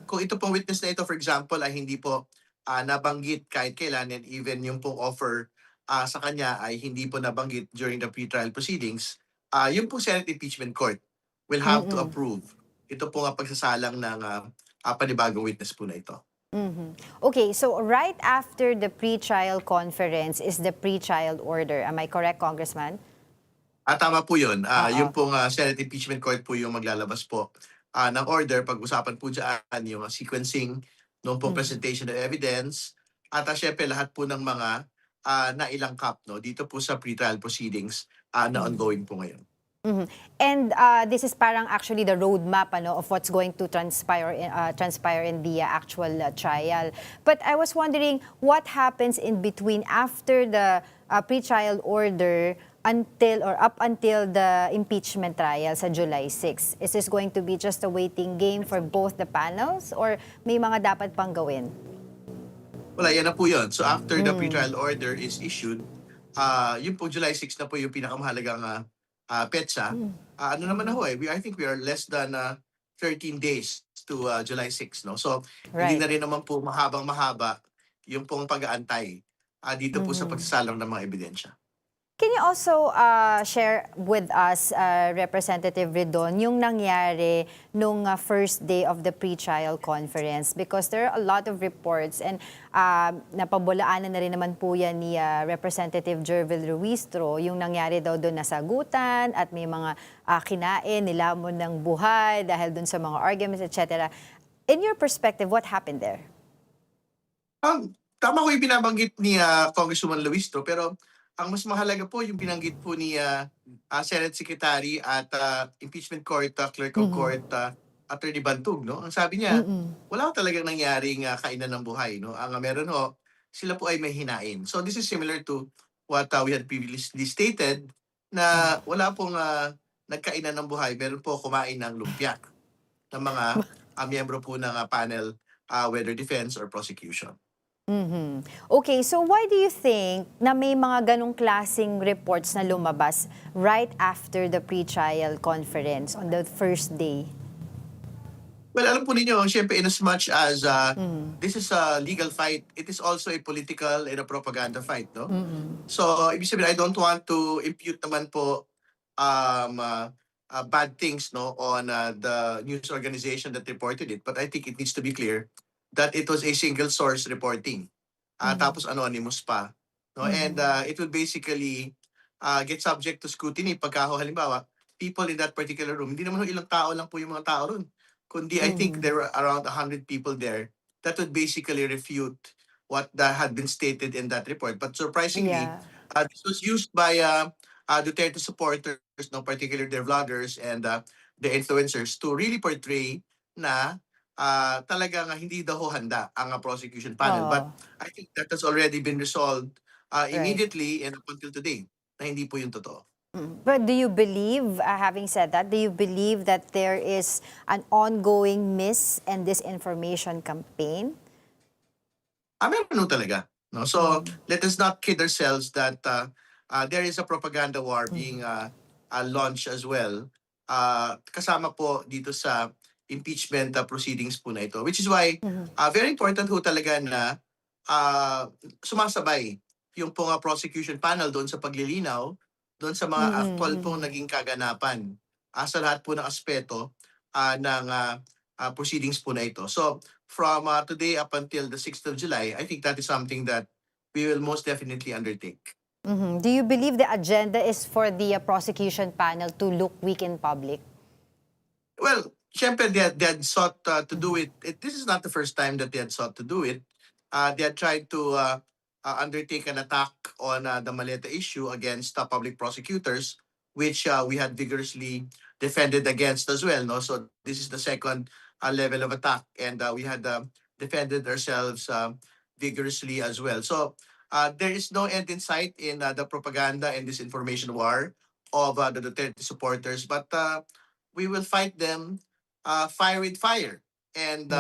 Speaker 17: kung ito pong witness na ito, for example, ay hindi po nabanggit kahit kailan, and even yung pong offer sa kanya ay hindi po nabanggit during the pre-trial proceedings, yung pong Senate Impeachment Court will have to approve ito pong pagsasalang ng panibagong witness po na ito.
Speaker 1: Okay, so right after the pre-trial conference is the pre-trial order. Am I correct, Congressman?
Speaker 17: Tama po yun. Yung pong Senate Impeachment Court po yung maglalabas po ng order. Pag-usapan po dyan yung sequencing ng pong presentation of evidence. At syempre lahat po ng mga nailangkap dito po sa pre-trial proceedings na ongoing po ngayon.
Speaker 1: And this is parang actually the roadmap of what's going to transpire in the actual trial. But I was wondering what happens in between after the pre-trial order up until the impeachment trial sa July 6. Is this going to be just a waiting game for both the panels or may mga dapat pang gawin?
Speaker 17: Wala, yan na po yun. So after the pre-trial order is issued, yung po July 6 na po yung pinakamahalagang petsa ano naman ako I think we are less than 13 days to July 6, no? So, hindi
Speaker 1: Right.
Speaker 17: na rin naman po mahabang-mahaba yung pong pag-aantay dito po sa pagsasalang ng mga ebidensya.
Speaker 1: Can you also share with us, Representative Ridon, yung nangyari nung first day of the pre-trial conference? Because there are a lot of reports and napabulaanan na rin naman po yan ni Representative Jervil Ruistro, yung nangyari daw doon na sagutan at may mga kinain, nilamon ng buhay dahil doon sa mga arguments, etc. In your perspective, what happened there?
Speaker 17: Tama ko yung binabanggit ni Congresswoman Luistro, pero ang mas mahalaga po yung binanggit po ni Senate Secretary at Impeachment Court Clerk of Court Attorney Bantug, no? Ang sabi niya, wala talagang nangyaring kainan ng buhay, no? Ang meron sila po ay may hinain. So this is similar to what we had previously stated na wala pong nagkainan ng buhay, meron po kumain ng lumpia ng mga miyembro po ng panel, whether defense or prosecution.
Speaker 1: Okay, so why do you think na may mga ganong klaseng reports na lumabas right after the pre-trial conference on the first day?
Speaker 17: Well, alam po ninyo, syempre in as much as this is a legal fight, it is also a political and a propaganda fight, no? So, ibig sabihin, I don't want to impute naman po bad things, no, on the news organization that reported it. But I think it needs to be clear that it was a single source reporting. Tapos anonymous pa. No? And it will basically get subject to scrutiny pagka halimbawa, people in that particular room, hindi naman ilang tao lang po yung mga tao ron. Kundi I think there were around 100 people there that would basically refute what had been stated in that report. But surprisingly, this was used by Duterte supporters, no, particularly their vloggers and the influencers to really portray na talagang hindi daw handa ang prosecution panel. But I think that has already been resolved immediately and up until today na hindi po yung totoo.
Speaker 1: But do you believe, having said that, do you believe that there is an ongoing mis- and disinformation campaign?
Speaker 17: Meron talaga. No? So, let us not kid ourselves that there is a propaganda war being launched as well. Kasama po dito sa impeachment proceedings po na ito. Which is why, very important ho talaga na sumasabay yung pong prosecution panel doon sa paglilinaw, doon sa mga actual pong naging kaganapan sa lahat po ng aspeto ng proceedings po na ito. So, from today up until the 6th of July, I think that is something that we will most definitely undertake.
Speaker 1: Do you believe the agenda is for the prosecution panel to look weak in public?
Speaker 17: Well, syempre they had sought to do it. This is not the first time that they had sought to do it. They had tried to undertake an attack on the Maleta issue against public prosecutors, which we had vigorously defended against as well. No? So this is the second level of attack, and we had defended ourselves vigorously as well. So there is no end in sight in the propaganda and disinformation war of the Duterte supporters, but we will fight them fire with fire and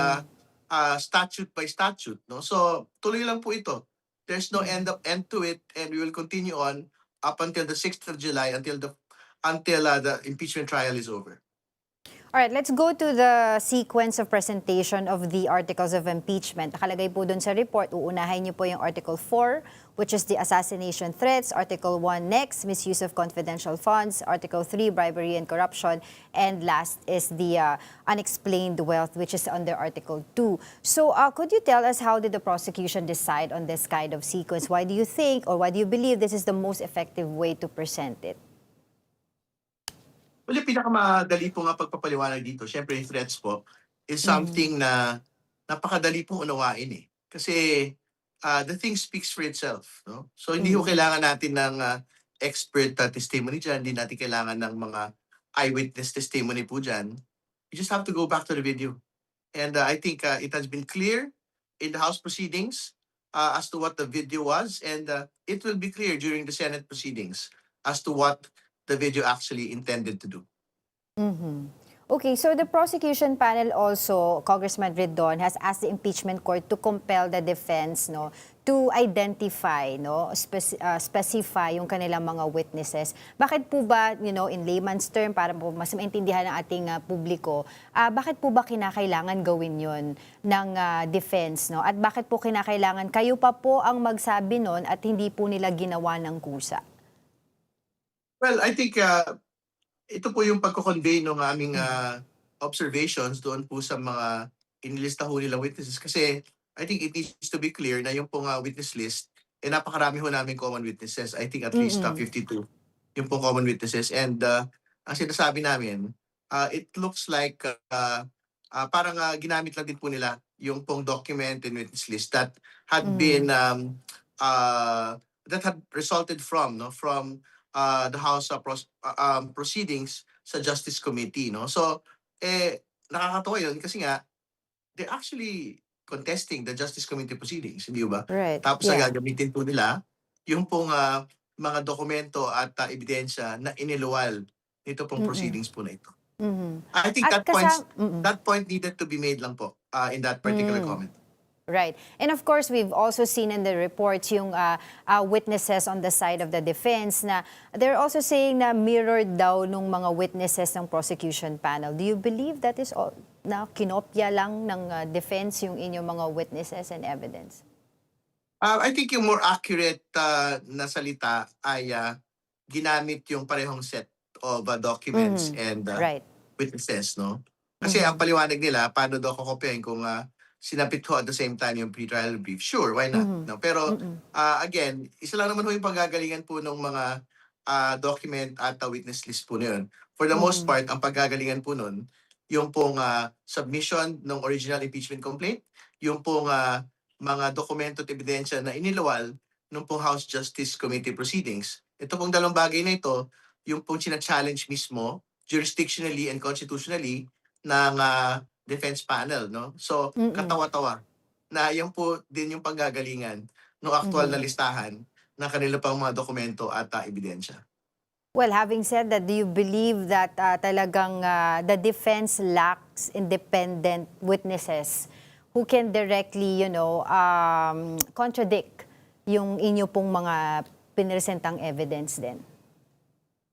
Speaker 17: statute by statute. No? So tuloy lang po ito. There's no end to it, and we will continue on up until the 6th of July until the impeachment trial is over.
Speaker 1: All right, let's go to the sequence of presentation of the articles of impeachment. Nakalagay po dun sa report, uunahin niyo po yung Article 4, which is the assassination threats. Article 1 next, misuse of confidential funds. Article 3, bribery and corruption. And last is the unexplained wealth, which is under Article 2. So could you tell us how did the prosecution decide on this kind of sequence? Why do you think or why do you believe this is the most effective way to present it?
Speaker 17: Well, yung pinakamadali po nga pagpapaliwanag dito, syempre yung threats po, is something na napakadali pong unawain eh. Kasi the thing speaks for itself. No? So hindi ko kailangan natin ng expert testimony dyan, hindi natin kailangan ng mga eyewitness testimony po dyan. You just have to go back to the video. And I think it has been clear in the House proceedings as to what the video was, and it will be clear during the Senate proceedings as to what the video actually intended to do.
Speaker 1: Okay, so the prosecution panel also, Congressman Ridon, has asked the impeachment court to compel the defense, no, to identify, no, specify yung kanilang mga witnesses. Bakit po ba, in layman's term, para po mas maintindihan ng ating publiko, bakit po ba kinakailangan gawin yon ng defense, no? At bakit po kinakailangan kayo pa po ang magsabi nun at hindi po nila ginawa ng kusa?
Speaker 17: Well, I think ito po yung pagko-convey ng aming observations doon po sa mga inilista ho nilang witnesses. Kasi I think it needs to be clear na yung pong witness list, napakarami ho namin common witnesses. I think at least 52 yung pong common witnesses. And ang sinasabi namin, it looks like parang ginamit lang din po nila yung pong document and witness list that had been that had resulted from the House proceedings sa Justice Committee, no? So nakakatuwa 'yun kasi nga they're actually contesting the Justice Committee proceedings, hindi ba?
Speaker 1: Right.
Speaker 17: Tapos
Speaker 1: Yeah.
Speaker 17: gagamitin po nila yung pong mga dokumento at ebidensya na iniluwal nito pong proceedings po na ito. I think
Speaker 1: At
Speaker 17: that point needed to be made lang po in that particular comment.
Speaker 1: Right. And of course, we've also seen in the reports yung witnesses on the side of the defense na they're also saying na mirrored daw nung mga witnesses ng prosecution panel. Do you believe that is all, na kinopya lang ng defense yung inyong mga witnesses and evidence?
Speaker 17: I think yung more accurate na salita ay ginamit yung parehong set of documents and
Speaker 1: Right.
Speaker 17: witnesses, no? Kasi ang paliwanag nila, paano daw kokopyahin kung sinapit ko at the same time yung pre-trial brief? Sure, why not? No? Pero again, isa lang naman ho yung paggagalingan po ng mga document at witness list po na yun. For the most part, ang paggagalingan po nun, yung pong submission ng original impeachment complaint, yung pong mga dokumento at ebidensya na inilawal ng pong House Justice Committee proceedings. Ito pong dalawang bagay na ito, yung pong challenge mismo, jurisdictionally and constitutionally, ng defense panel, no? So, katawa-tawa na yan po din yung panggagalingan ng aktual na listahan ng kanila pang mga dokumento at ebidensya.
Speaker 1: Well, having said that, do you believe that talagang the defense lacks independent witnesses who can directly, contradict yung inyo pong mga pinresentang evidence din?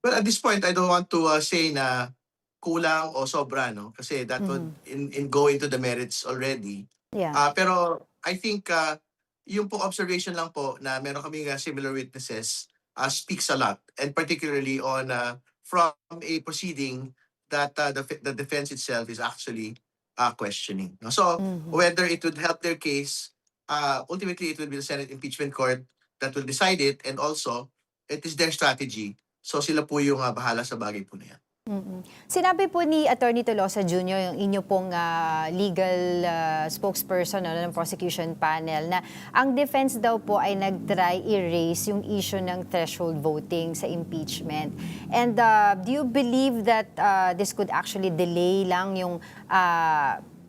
Speaker 17: Well, at this point, I don't want to say na kulang o sobra, no? Kasi that would go into the merits already.
Speaker 1: Yeah.
Speaker 17: Pero I think yung po observation lang po na meron kaming similar witnesses speaks a lot, and particularly on from a proceeding that the defense itself is actually questioning. No? So whether it would help their case, ultimately it will be the Senate Impeachment Court that will decide it, and also it is their strategy. So sila po yung bahala sa bagay po na yan.
Speaker 1: Sinabi po ni Attorney Tolosa Jr., yung inyo pong legal spokesperson ng prosecution panel, na ang defense daw po ay nag-try erase yung issue ng threshold voting sa impeachment. And do you believe that this could actually delay lang yung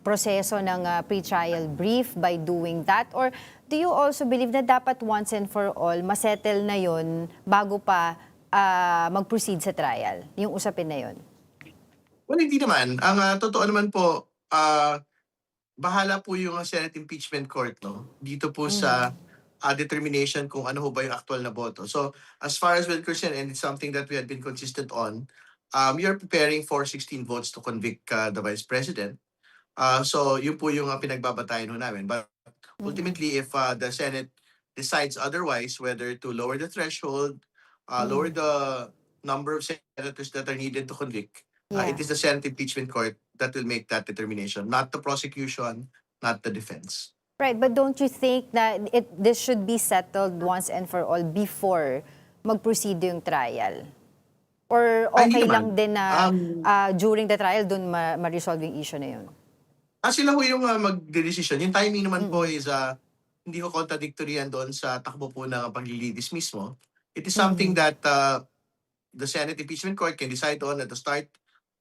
Speaker 1: proseso ng pre-trial brief by doing that? Or do you also believe na dapat once and for all, masettle na yon bago pa mag-proceed sa trial, yung usapin na yun?
Speaker 17: Well, hindi naman. Ang totoo naman po, bahala po yung Senate Impeachment Court, no? Dito po sa determination kung ano ho ba yung actual na boto. So, as far as we're concerned, and it's something that we had been consistent on, you're preparing for 16 votes to convict the Vice President. So, yun po yung pinagbabatayan ho namin. But ultimately, if the Senate decides otherwise, whether to lower the threshold, lower the number of senators that are needed to convict, it is the Senate Impeachment Court that will make that determination, not the prosecution, not the defense.
Speaker 1: Right, but don't you think that this should be settled once and for all before mag-proceed yung trial? Or okay lang din na during the trial dun ma-resolve yung issue na yun?
Speaker 17: Sila ho yung mag-decision. Yung timing naman po is hindi ko contradictory yan doon sa takbo po ng paglilidis mismo. It is something that the Senate Impeachment Court can decide on at the start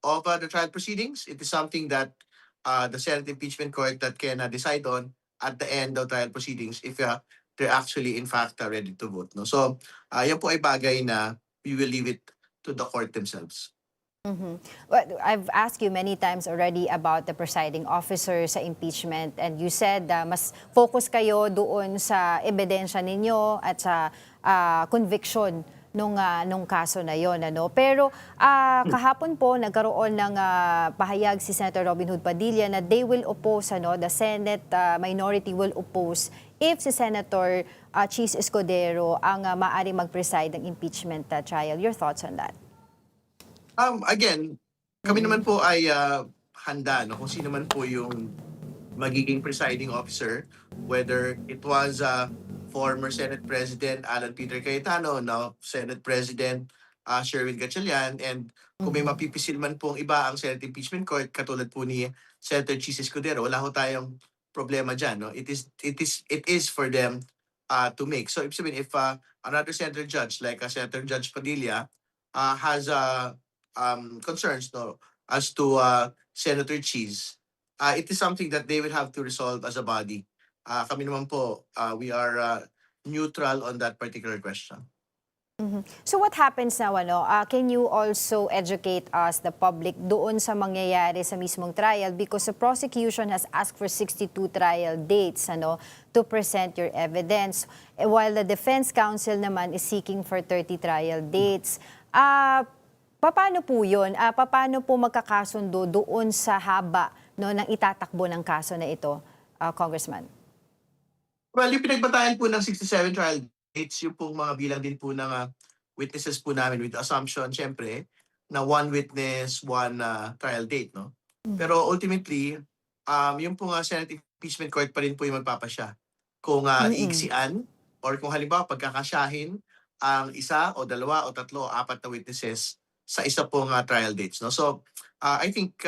Speaker 17: of the trial proceedings. It is something that the Senate Impeachment Court that can decide on at the end of trial proceedings if they're actually in fact ready to vote. No? So yan po ay bagay na we will leave it to the court themselves.
Speaker 1: Well, I've asked you many times already about the presiding officer sa impeachment, and you said mas focus kayo doon sa ebidensya ninyo at sa conviction nung kaso na yon, ano. Pero kahapon po nagkaroon ng pahayag si Senator Robin Hood Padilla na they will oppose, ano, the Senate minority will oppose if si Senator Chis Escudero ang maaari mag-preside ng impeachment trial. Your thoughts on that?
Speaker 17: Again, kami naman po ay handa, no, kung sino man po yung magiging presiding officer, whether it was former Senate President Alan Peter Cayetano, now Senate President Sherwin Gatchalian, and kung may mapipisil man pong iba ang Senate Impeachment Court, katulad po ni Senator Chis Escudero, wala ho tayong problema dyan. No? It is for them to make. So, ibig sabihin, if another Senator Judge, like Senator Judge Padilla, has concerns, no, as to Senator Cheese, it is something that they will have to resolve as a body. Kami naman po, we are neutral on that particular question.
Speaker 1: So what happens now, ano? Can you also educate us, the public, doon sa mangyayari sa mismong trial? Because the prosecution has asked for 62 trial dates, ano, to present your evidence, while the defense counsel naman is seeking for 30 trial dates. Paano po yun? Paano po magkakasundo doon sa haba, no, ng itatakbo ng kaso na ito, Congressman?
Speaker 17: Well, yung pinagbatayan po ng 67 trial dates, yung pong mga bilang din po ng witnesses po namin with the assumption, syempre, na one witness, one trial date, no? Pero ultimately, yung pong Senate Impeachment Court pa rin po yung magpapasya. Kung iigsian, or kung halimbawa pagkakasyahin ang isa o dalawa o tatlo o apat na witnesses sa isa pong trial dates, no? So, I think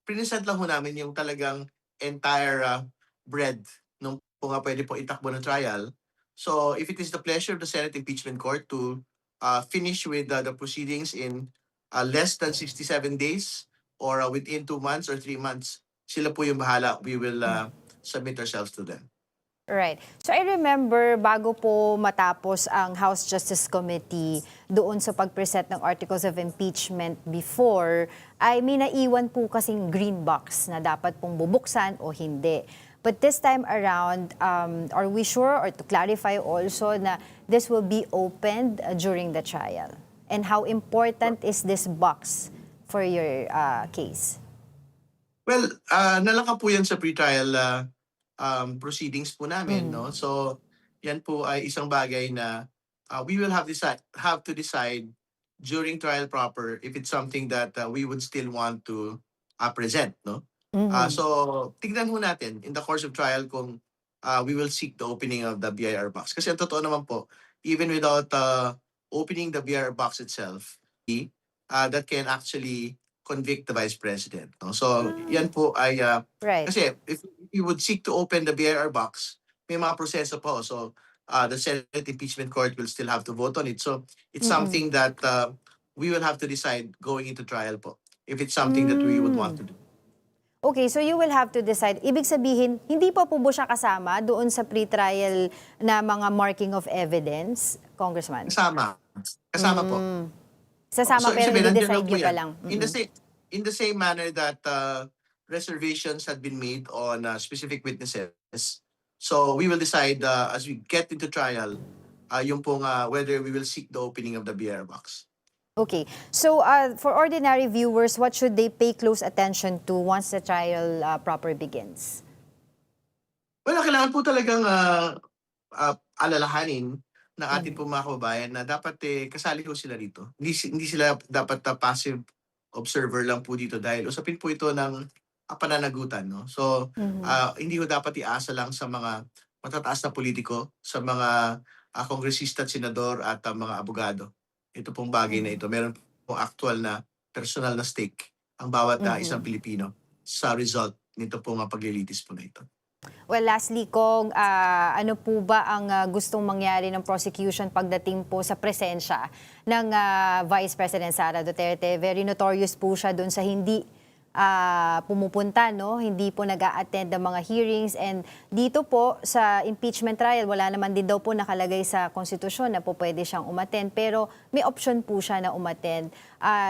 Speaker 17: present lang ho namin yung talagang entire breadth nung kung pwede po itakbo ng trial. So, if it is the pleasure of the Senate Impeachment Court to finish with the proceedings in less than 67 days or within 2 months or 3 months, sila po yung bahala. We will submit ourselves to them.
Speaker 1: Right. So I remember bago po matapos ang House Justice Committee doon sa pag-present ng Articles of Impeachment before, ay may naiwan po kasing green box na dapat pong bubuksan o hindi. But this time around, are we sure, or to clarify also, na this will be opened during the trial? And how important is this box for your case?
Speaker 17: Well, nalaka po yan sa pre-trial proceedings po namin, no? So, yan po ay isang bagay na we will have to decide during trial proper if it's something that we would still want to present, no? So, tignan ho natin in the course of trial kung we will seek the opening of the BIR box. Kasi ang totoo naman po, even without opening the BIR box itself, that can actually convict the Vice President, no? So, yan po ay
Speaker 1: Right.
Speaker 17: kasi if we would seek to open the BIR box, may mga proseso po. So, the Senate Impeachment Court will still have to vote on it. So, it's something that we will have to decide going into trial po, if it's something that we would want to do.
Speaker 1: Okay, so you will have to decide. Ibig sabihin, hindi pa po siya kasama doon sa pre-trial na mga marking of evidence, Congressman?
Speaker 17: Kasama po.
Speaker 1: Sasama,
Speaker 17: So,
Speaker 1: pero
Speaker 17: ibig sabihin,
Speaker 1: i-decide
Speaker 17: nandiyan
Speaker 1: nyo
Speaker 17: lang po
Speaker 1: pa
Speaker 17: yan.
Speaker 1: lang.
Speaker 17: In the same manner that reservations had been made on specific witnesses. So we will decide as we get into trial yung pong whether we will seek the opening of the BIR box.
Speaker 1: Okay, so for ordinary viewers, what should they pay close attention to once the trial proper begins?
Speaker 17: Well, kailangan po talagang alalahanin ng ating po mga kababayan na dapat kasali po sila dito. Hindi sila dapat passive observer lang po dito dahil usapin po ito ng pananagutan, no? So, hindi ko dapat iasa lang sa mga matataas na politiko, sa mga kongresista at senador at mga abogado. Ito pong bagay na ito. Meron pong actual na personal na stake ang bawat isang Pilipino sa result nito pong paglilitis po na ito.
Speaker 1: Well, lastly, Kong, ano po ba ang gustong mangyari ng prosecution pagdating po sa presensya ng Vice President Sara Duterte? Very notorious po siya doon sa hindi pumupunta, no? Hindi po nag-a-attend ng mga hearings. And dito po sa impeachment trial, wala naman din daw po nakalagay sa konstitusyon na po pwede siyang umattend. Pero may option po siya na umattend.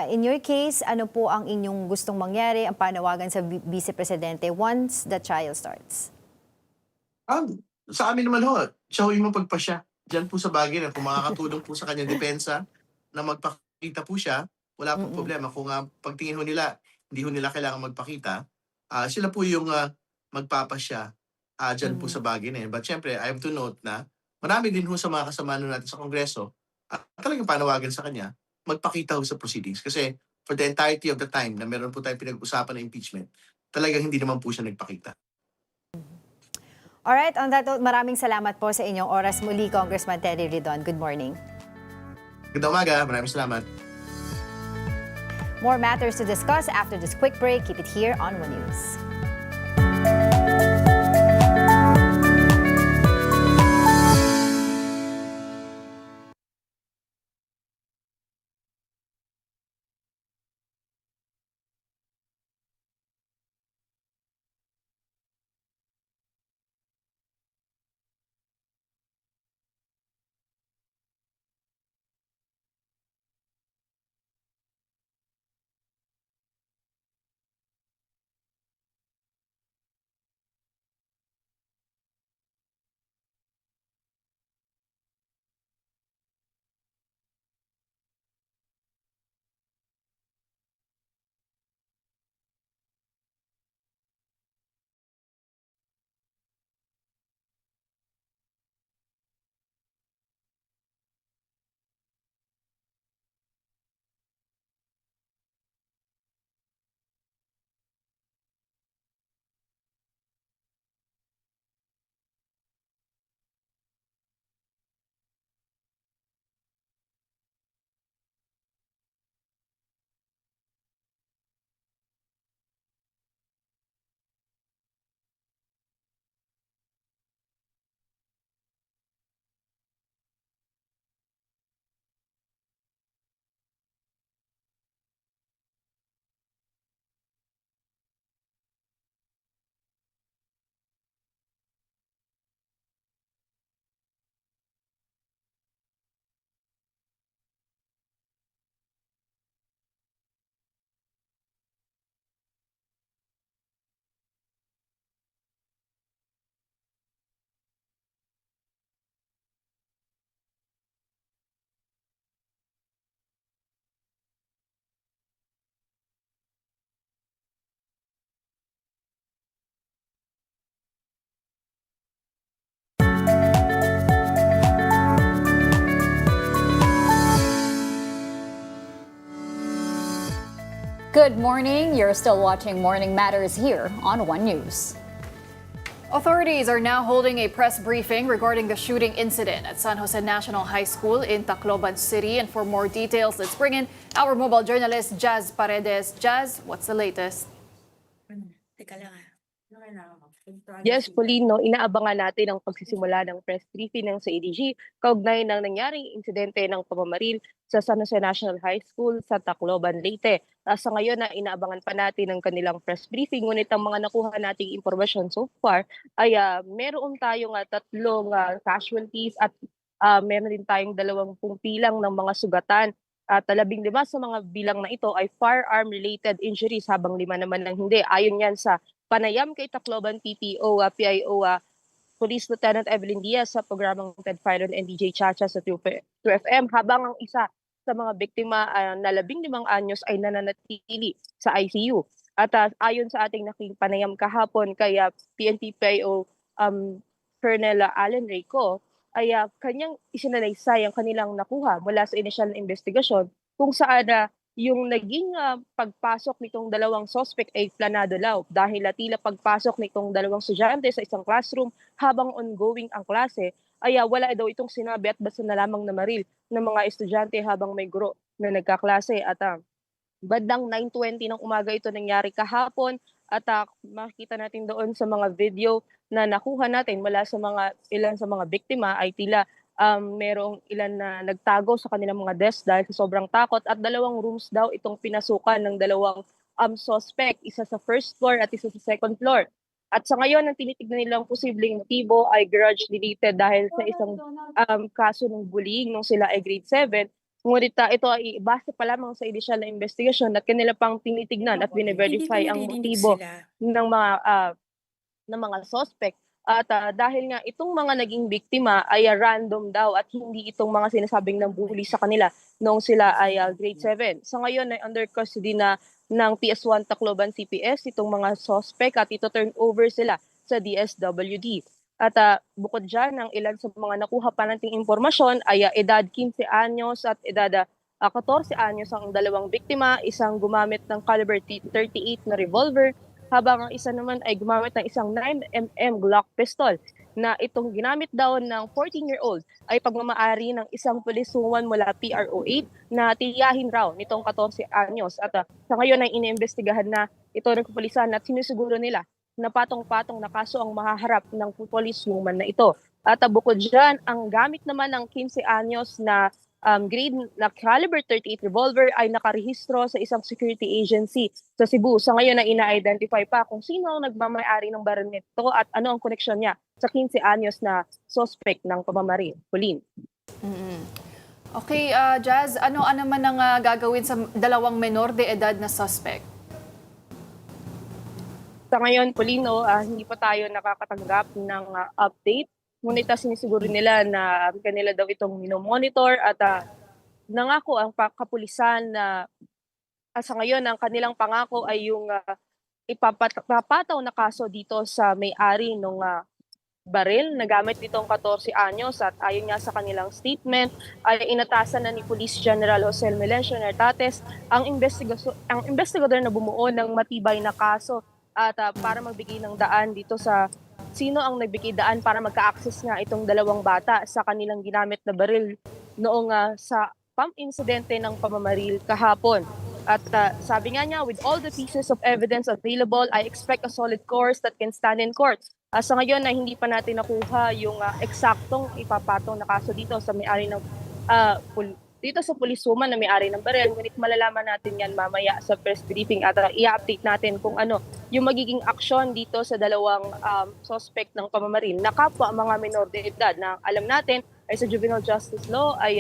Speaker 1: In your case, ano po ang inyong gustong mangyari, ang panawagan sa Vice Presidente once the trial starts?
Speaker 17: Sa amin naman ho, siya ho yung mapagpasya. Diyan po sa bagay na kung makakatulong po sa kanyang depensa na magpakita po siya, wala pong problema. Kung pagtingin ho nila, hindi ho nila kailangan magpakita, sila po yung magpapasya diyan po sa bagay na yun. But syempre, I have to note na marami din ho sa mga kasama natin sa Kongreso talagang panawagan sa kanya, magpakita ho sa proceedings. Kasi for the entirety of the time na meron po tayong pinag-usapan na impeachment, talagang hindi naman po siya nagpakita.
Speaker 1: Alright, on that note, maraming salamat po sa inyong oras muli, Congressman Terry Ridon. Good morning.
Speaker 17: Gandang umaga, maraming salamat.
Speaker 1: More matters to discuss after this quick break. Keep it here on One News.
Speaker 2: Good morning. You're still watching Morning Matters here on One News.
Speaker 3: Authorities are now holding a press briefing regarding the shooting incident at San Jose National High School in Tacloban City. And for more details, let's bring in our mobile journalist, Jazz Paredes. Jazz, what's the latest?
Speaker 18: Yes, Pauline, no, inaabangan natin ang pagsisimula ng press briefing ng CADG kaugnay ng nangyaring insidente ng pamamaril sa San Jose National High School sa Tacloban, Leyte. Sa ngayon na inaabangan pa natin ang kanilang press briefing, ngunit ang mga nakuha nating impormasyon so far ay meron tayong tatlong casualties at meron din tayong 20 pilang ng mga sugatan. At 15 sa mga bilang na ito ay firearm-related injuries habang 5 naman ang hindi. Ayon yan sa panayam kay Tacloban PPO, PIO, Police Lieutenant Evelyn Diaz sa programang Ted Fyron and DJ Chacha sa 2FM, habang ang isa sa mga biktima na 15 anyos ay nananatili sa ICU. At ayon sa ating naking panayam kahapon kay PNP PIO Colonel Allen Reyco, ay kanyang isinalaysay ang kanilang nakuha mula sa initial na investigasyon kung saan yung naging pagpasok nitong 2 suspect ay planado law dahil tila pagpasok nitong 2 estudyante sa isang classroom habang ongoing ang klase ay wala daw itong sinabi at basta na lamang namaril ng mga estudyante habang may guro na nagkaklase. At bandang 9:20 ng umaga ito nangyari kahapon at makikita natin doon sa mga video na nakuha natin mula sa ilan sa mga biktima ay tila merong ilan na nagtago sa kanilang mga desk dahil sa sobrang takot at 2 rooms daw itong pinasukan ng 2 suspect, isa sa first floor at isa sa second floor. At sa ngayon, ang tinitignan nilang posibleng motibo ay grudge-related dahil sa isang kaso ng bullying nung sila ay grade 7. Ngunit ito ay base pa lamang sa inisyal na investigasyon at kanila pang tinitignan at bine-verify ang motibo ng mga suspect. At dahil nga itong mga naging biktima ay random daw at hindi itong mga sinasabing ng bully sa kanila noong sila ay grade 7. Sa ngayon ay under custody na ng PS1 Tacloban CPS itong mga suspect at ito turn over sila sa DSWD. At bukod dyan, ang ilan sa mga nakuha pa nating impormasyon ay edad 15 anyos at edad 14 anyos ang dalawang biktima, isang gumamit ng caliber 38 na revolver, habang ang isa naman ay gumamit ng isang 9mm Glock pistol na itong ginamit daw ng 14-year-old ay pagmamaari ng isang pulisuan mula PRO8 na tiyahin raw nitong 14 anyos. At sa ngayon ay iniimbestigahan na ito ng kapulisan at sinusiguro nila na patong-patong na kaso ang mahaharap ng policewoman na ito. At bukod dyan, ang gamit naman ng 15 anyos na grade na caliber 38 revolver ay nakarehistro sa isang security agency sa Cebu. Sa ngayon na ina-identify pa kung sino ang nagmamayari ng baril nito at ano ang koneksyon niya sa 15 anyos na suspect ng pamamaril. Pauline.
Speaker 3: Okay, Jazz, ano naman ang gagawin sa dalawang menor de edad na suspect?
Speaker 18: Sa ngayon, Polino, hindi pa tayo nakakatanggap ng update. Ngunit sinisiguro nila na kanila daw itong minomonitor at nangako ang kapulisan na sa ngayon ang kanilang pangako ay yung ipapataw na kaso dito sa may-ari ng baril na gamit nitong 14 anyos at ayon nga sa kanilang statement ay inatasan na ni Police General Jose Melencio Nartates ang investigador na bumuo ng matibay na kaso at para magbigay ng daan dito sa sino ang nagbigay daan para magka-access nga itong dalawang bata sa kanilang ginamit na baril noong sa pump insidente ng pamamaril kahapon. At sabi nga niya, with all the pieces of evidence available, I expect a solid course that can stand in court. Sa ngayon na hindi pa natin nakuha yung eksaktong ipapatong na kaso dito sa may-ari ng dito sa pulisuman na may-ari ng baril, ngunit malalaman natin yan mamaya sa press briefing at i-update natin kung ano yung magiging aksyon dito sa dalawang suspect ng pamamaril na kapwa mga minor de edad na alam natin ay sa juvenile justice law ay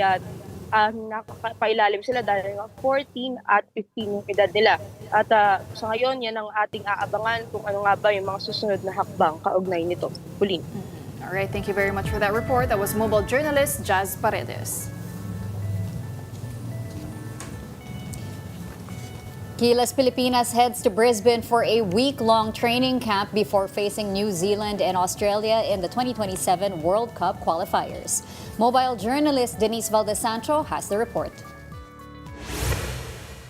Speaker 18: nakapailalim sila dahil 14 at 15 yung edad nila. At sa ngayon, yan ang ating aabangan kung ano nga ba yung mga susunod na hakbang kaugnay nito. Pauline.
Speaker 3: Alright, thank you very much for that report. That was mobile journalist Jazz Paredes.
Speaker 19: Gilas Pilipinas heads to Brisbane for a week-long training camp before facing New Zealand and Australia in the 2027 World Cup qualifiers. Mobile journalist Denise Valdez-Sancho has the report.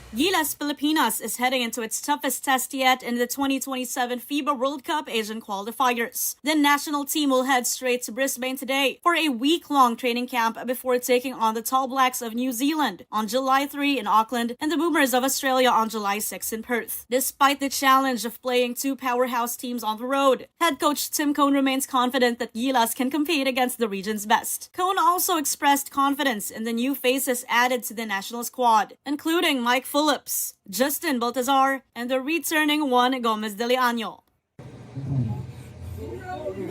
Speaker 20: Gilas Pilipinas is heading into its toughest test yet in the 2027 FIBA World Cup Asian qualifiers. The national team will head straight to Brisbane today for a week-long training camp before taking on the Tall Blacks of New Zealand on July 3 in Auckland and the Boomers of Australia on July 6 in Perth. Despite the challenge of playing two powerhouse teams on the road, head coach Tim Cone remains confident that Gilas can compete against the region's best. Cone also expressed confidence in the new faces added to the national squad, including Mike Phillips, Justin Baltazar, and the returning Juan Gomez de Leaño.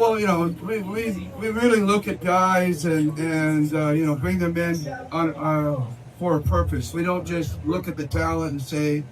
Speaker 21: Well, we really look at guys and bring them in for a purpose. We don't just look at the talent and say,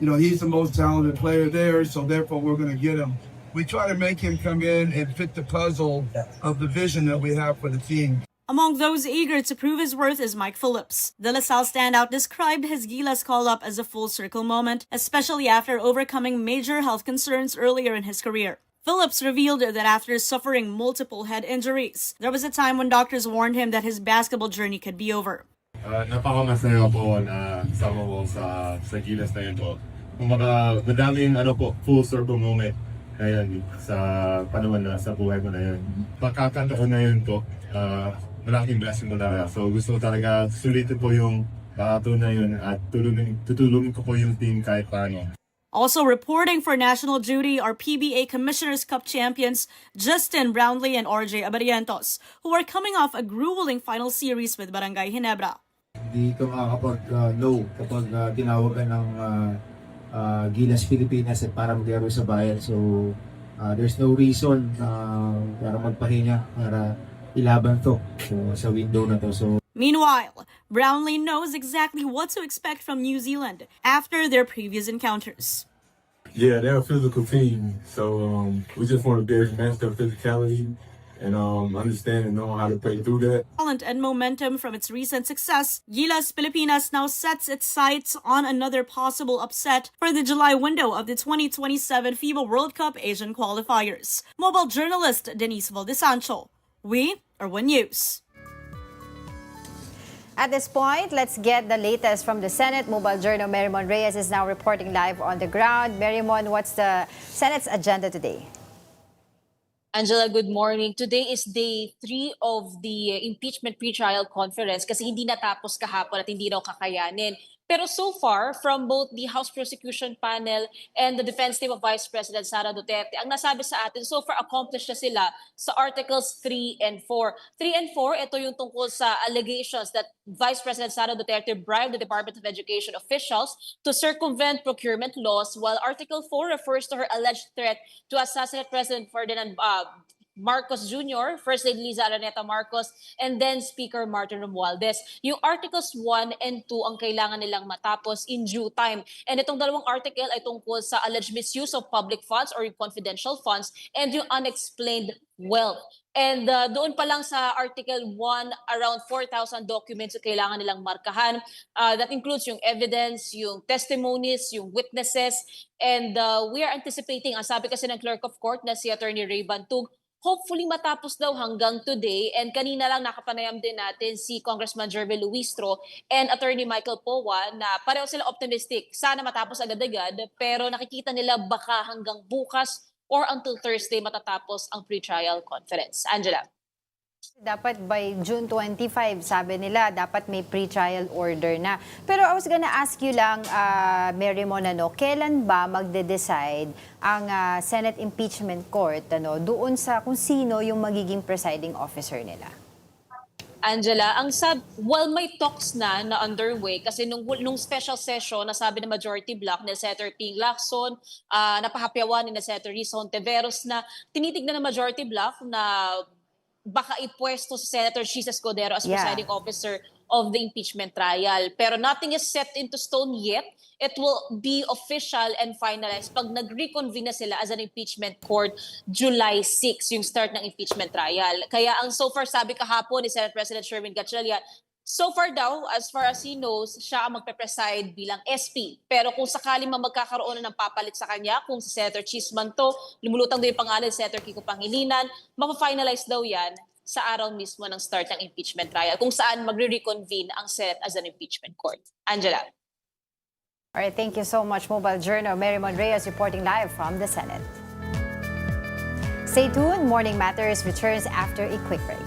Speaker 21: he's the most talented player there, so therefore we're going to get him. We try to make him come in and fit the puzzle of the vision that we have for the team.
Speaker 20: Among those eager to prove his worth is Mike Phillips. The LaSalle standout described his Gilas call-up as a full-circle moment, especially after overcoming major health concerns earlier in his career. Phillips revealed that after suffering multiple head injuries, there was a time when doctors warned him that his basketball journey could be over.
Speaker 22: Napakamasaya po na sama mo sa Gilas na ito. Kumbaga, madaming full circle moment ngayon sa panahon na sa buhay mo na yun. Pagkakanta ko na yun po, malaking blessing mo talaga. So gusto ko talaga sulitin po yung bakato na yun at tutulungin ko po yung team kahit paano.
Speaker 20: Also reporting for national duty are PBA Commissioners Cup champions Justin Brownlee and RJ Abarientos, who are coming off a grueling final series with Barangay Ginebra.
Speaker 22: Hindi ka makakapag-no kapag tinawag ka ng
Speaker 4: Gilas Pilipinas at para maglaro sa bayan. So there's no reason para magpahinga, para ilaban to sa window na to. So
Speaker 20: Meanwhile, Brownlee knows exactly what to expect from New Zealand after their previous encounters.
Speaker 22: Yeah, they're a physical team, so we just want to be able to match their physicality and understand and know how to play through that.
Speaker 20: Talent and momentum from its recent success, Gilas Pilipinas now sets its sights on another possible upset for the July window of the 2027 FIBA World Cup Asian qualifiers. Mobile journalist Denise Valdesancho, We are One News.
Speaker 1: At this point, let's get the latest from the Senate. Mobile Journal Merimon Reyes is now reporting live on the ground. Merimon, what's the Senate's agenda today?
Speaker 5: Angela, good morning. Today is day 3 of the impeachment pretrial conference kasi hindi natapos kahapon at hindi daw kakayanin. Pero so far, from both the House Prosecution Panel and the defense team of Vice President Sara Duterte, ang nasabi sa atin, so far accomplished na sila sa Articles 3 and 4. 3 and 4, ito yung tungkol sa allegations that Vice President Sara Duterte bribed the Department of Education officials to circumvent procurement laws, while Article 4 refers to her alleged threat to assassinate President Ferdinand Marcos Jr., First Lady Liza Araneta Marcos, and then Speaker Martin Romualdez. Yung Articles 1 and 2 ang kailangan nilang matapos in due time. And itong dalawang article ay tungkol sa alleged misuse of public funds or yung confidential funds and yung unexplained wealth. And doon pa lang sa Article 1, around 4,000 documents yung kailangan nilang markahan. That includes yung evidence, yung testimonies, yung witnesses. And we are anticipating, ang sabi kasi ng Clerk of Court na si Attorney Ray Bantug, hopefully matapos daw hanggang today. And kanina lang nakapanayam din natin si Congressman Jervy Luistro and Attorney Michael Powa na pareho sila optimistic. Sana matapos agad-agad, pero nakikita nila baka hanggang bukas or until Thursday matatapos ang pre-trial conference. Angela.
Speaker 1: Dapat by June 25, sabi nila, dapat may pre-trial order na. Pero I was gonna ask you lang, Merimon, kailan ba magde-decide ang Senate Impeachment Court doon sa kung sino yung magiging presiding officer nila?
Speaker 5: Angela, while may talks na underway, kasi nung special session, nasabi ng majority bloc ni Senator Ping Lacson, napahapyawan ni Senator Rizon Teveros na tinitignan ng majority bloc na baka ipwesto si Senator Chis Escudero as presiding officer of the impeachment trial. Pero nothing is set into stone yet. It will be official and finalized pag nag-reconvene na sila as an impeachment court July 6, yung start ng impeachment trial. Kaya ang so far sabi kahapon ni Senate President Sherwin Gatchalian, so far daw, as far as he knows, siya ang magpe-preside bilang SP. Pero kung sakaling magkakaroon ng papalit sa kanya, kung si Senator Chisman to, lumulutang daw yung pangalan ni Senator Kiko Pangilinan, mapafinalize daw yan sa araw mismo ng start ng impeachment trial, kung saan magre-reconvene ang Senate as an impeachment court. Angela.
Speaker 1: All right, thank you so much, Mobile Journal. Merimon Reyes reporting live from the Senate. Stay tuned. Morning Matters returns after a quick break.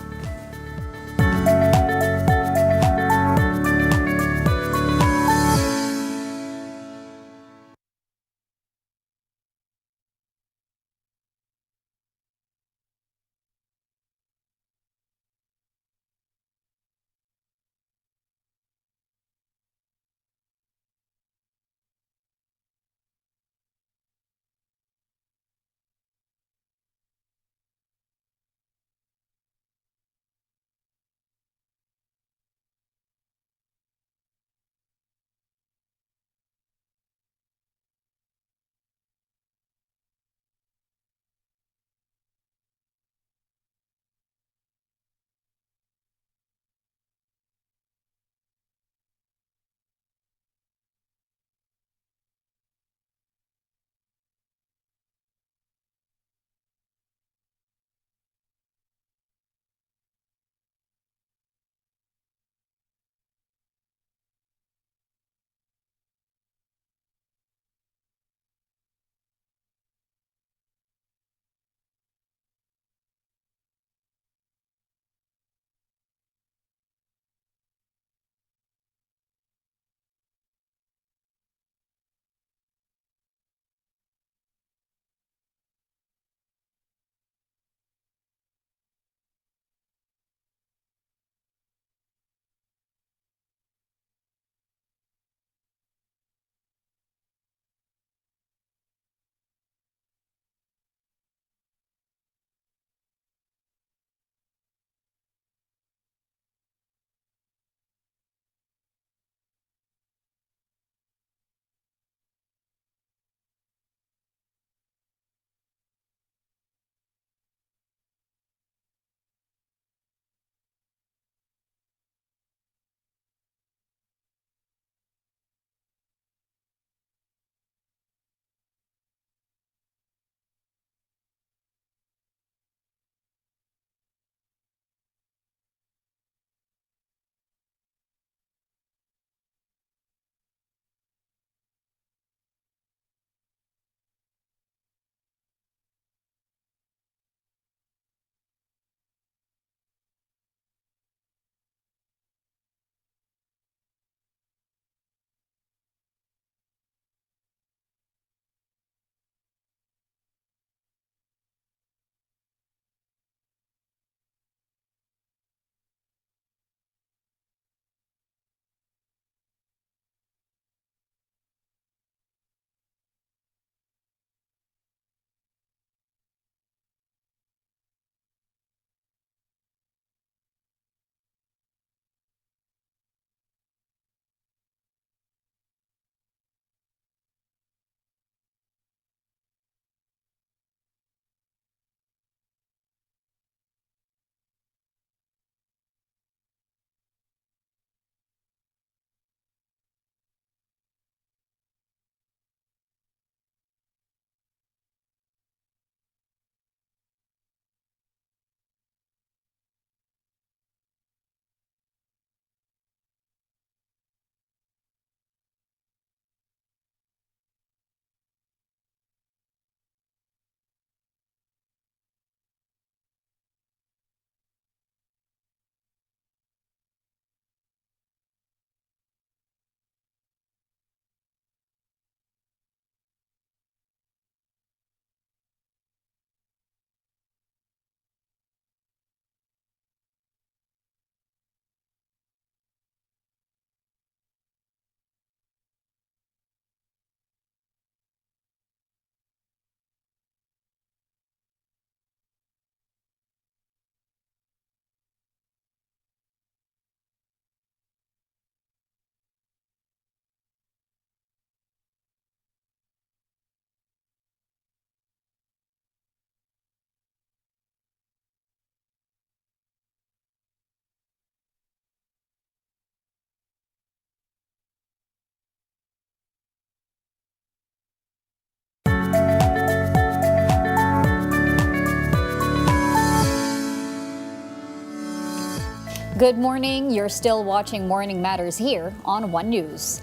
Speaker 19: Good morning. You're still watching Morning Matters here on One News.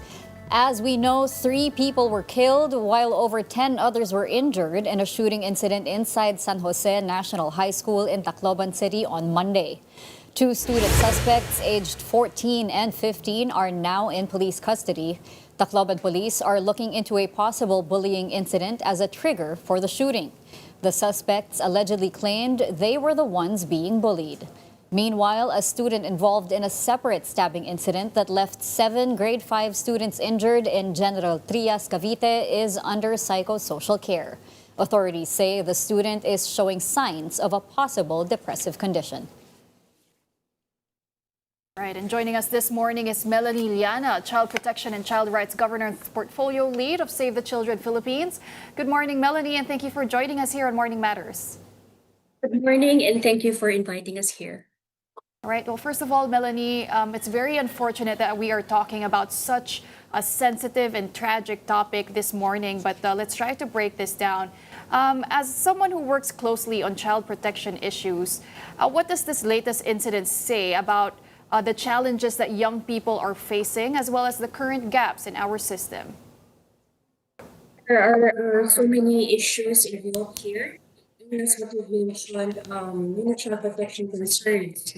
Speaker 19: As we know, 3 people were killed while over 10 others were injured in a shooting incident inside San Jose National High School in Tacloban City on Monday. 2 student suspects aged 14 and 15 are now in police custody. Tacloban police are looking into a possible bullying incident as a trigger for the shooting. The suspects allegedly claimed they were the ones being bullied. Meanwhile, a student involved in a separate stabbing incident that left 7 grade 5 students injured in General Trias, Cavite is under psychosocial care. Authorities say the student is showing signs of a possible depressive condition.
Speaker 3: Right, and joining us this morning is Melanie Liana, Child Protection and Child Rights Governance Portfolio Lead of Save the Children Philippines. Good morning, Melanie, and thank you for joining us here on Morning Matters.
Speaker 6: Good morning, and thank you for inviting us here.
Speaker 3: All right. Well, first of all, Melanie, it's very unfortunate that we are talking about such a sensitive and tragic topic this morning, but let's try to break this down. As someone who works closely on child protection issues, what does this latest incident say about the challenges that young people are facing, as well as the current gaps in our system?
Speaker 6: There are so many issues involved here. And as what you mentioned, child protection concerns.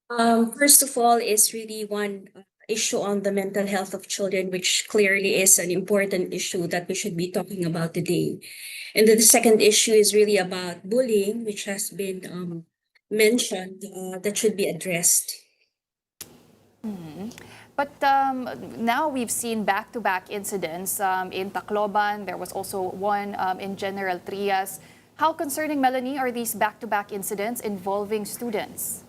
Speaker 6: First of all, is really one issue on the mental health of children, which clearly is an important issue that we should be talking about today. And then the second issue is really about bullying, which has been mentioned, that should be addressed.
Speaker 3: But now we've seen back-to-back incidents in Tacloban. There was also one in General Trias. How concerning, Melanie, are these back-to-back incidents involving students?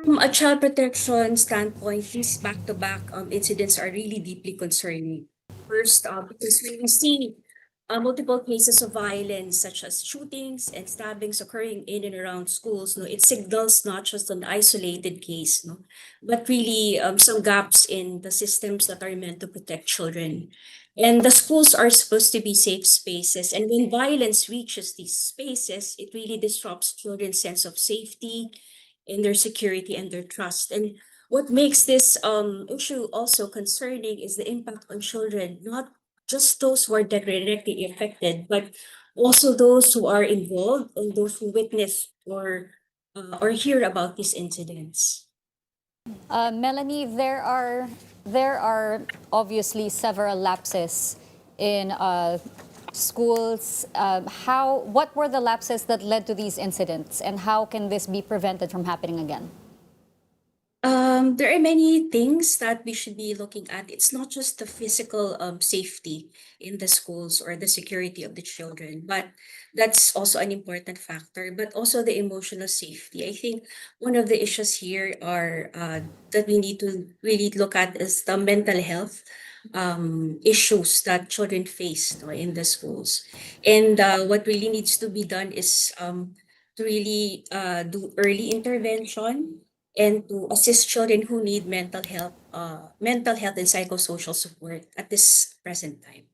Speaker 6: From a child protection standpoint, these back-to-back incidents are really deeply concerning. First, because when we see multiple cases of violence, such as shootings and stabbings occurring in and around schools, no, it signals not just an isolated case, no, but really some gaps in the systems that are meant to protect children. And the schools are supposed to be safe spaces. And when violence reaches these spaces, it really disrupts children's sense of safety, in their security and their trust. And what makes this issue also concerning is the impact on children, not just those who are directly affected, but also those who are involved and those who witness or hear about these incidents.
Speaker 19: Melanie, there are obviously several lapses in schools. What were the lapses that led to these incidents, and how can this be prevented from happening again?
Speaker 6: There are many things that we should be looking at. It's not just the physical safety in the schools or the security of the children, but that's also an important factor, but also the emotional safety. I think one of the issues here are that we need to really look at is the mental health issues that children face, no, in the schools. And what really needs to be done is to really do early intervention and to assist children who need mental health and psychosocial support at this present time.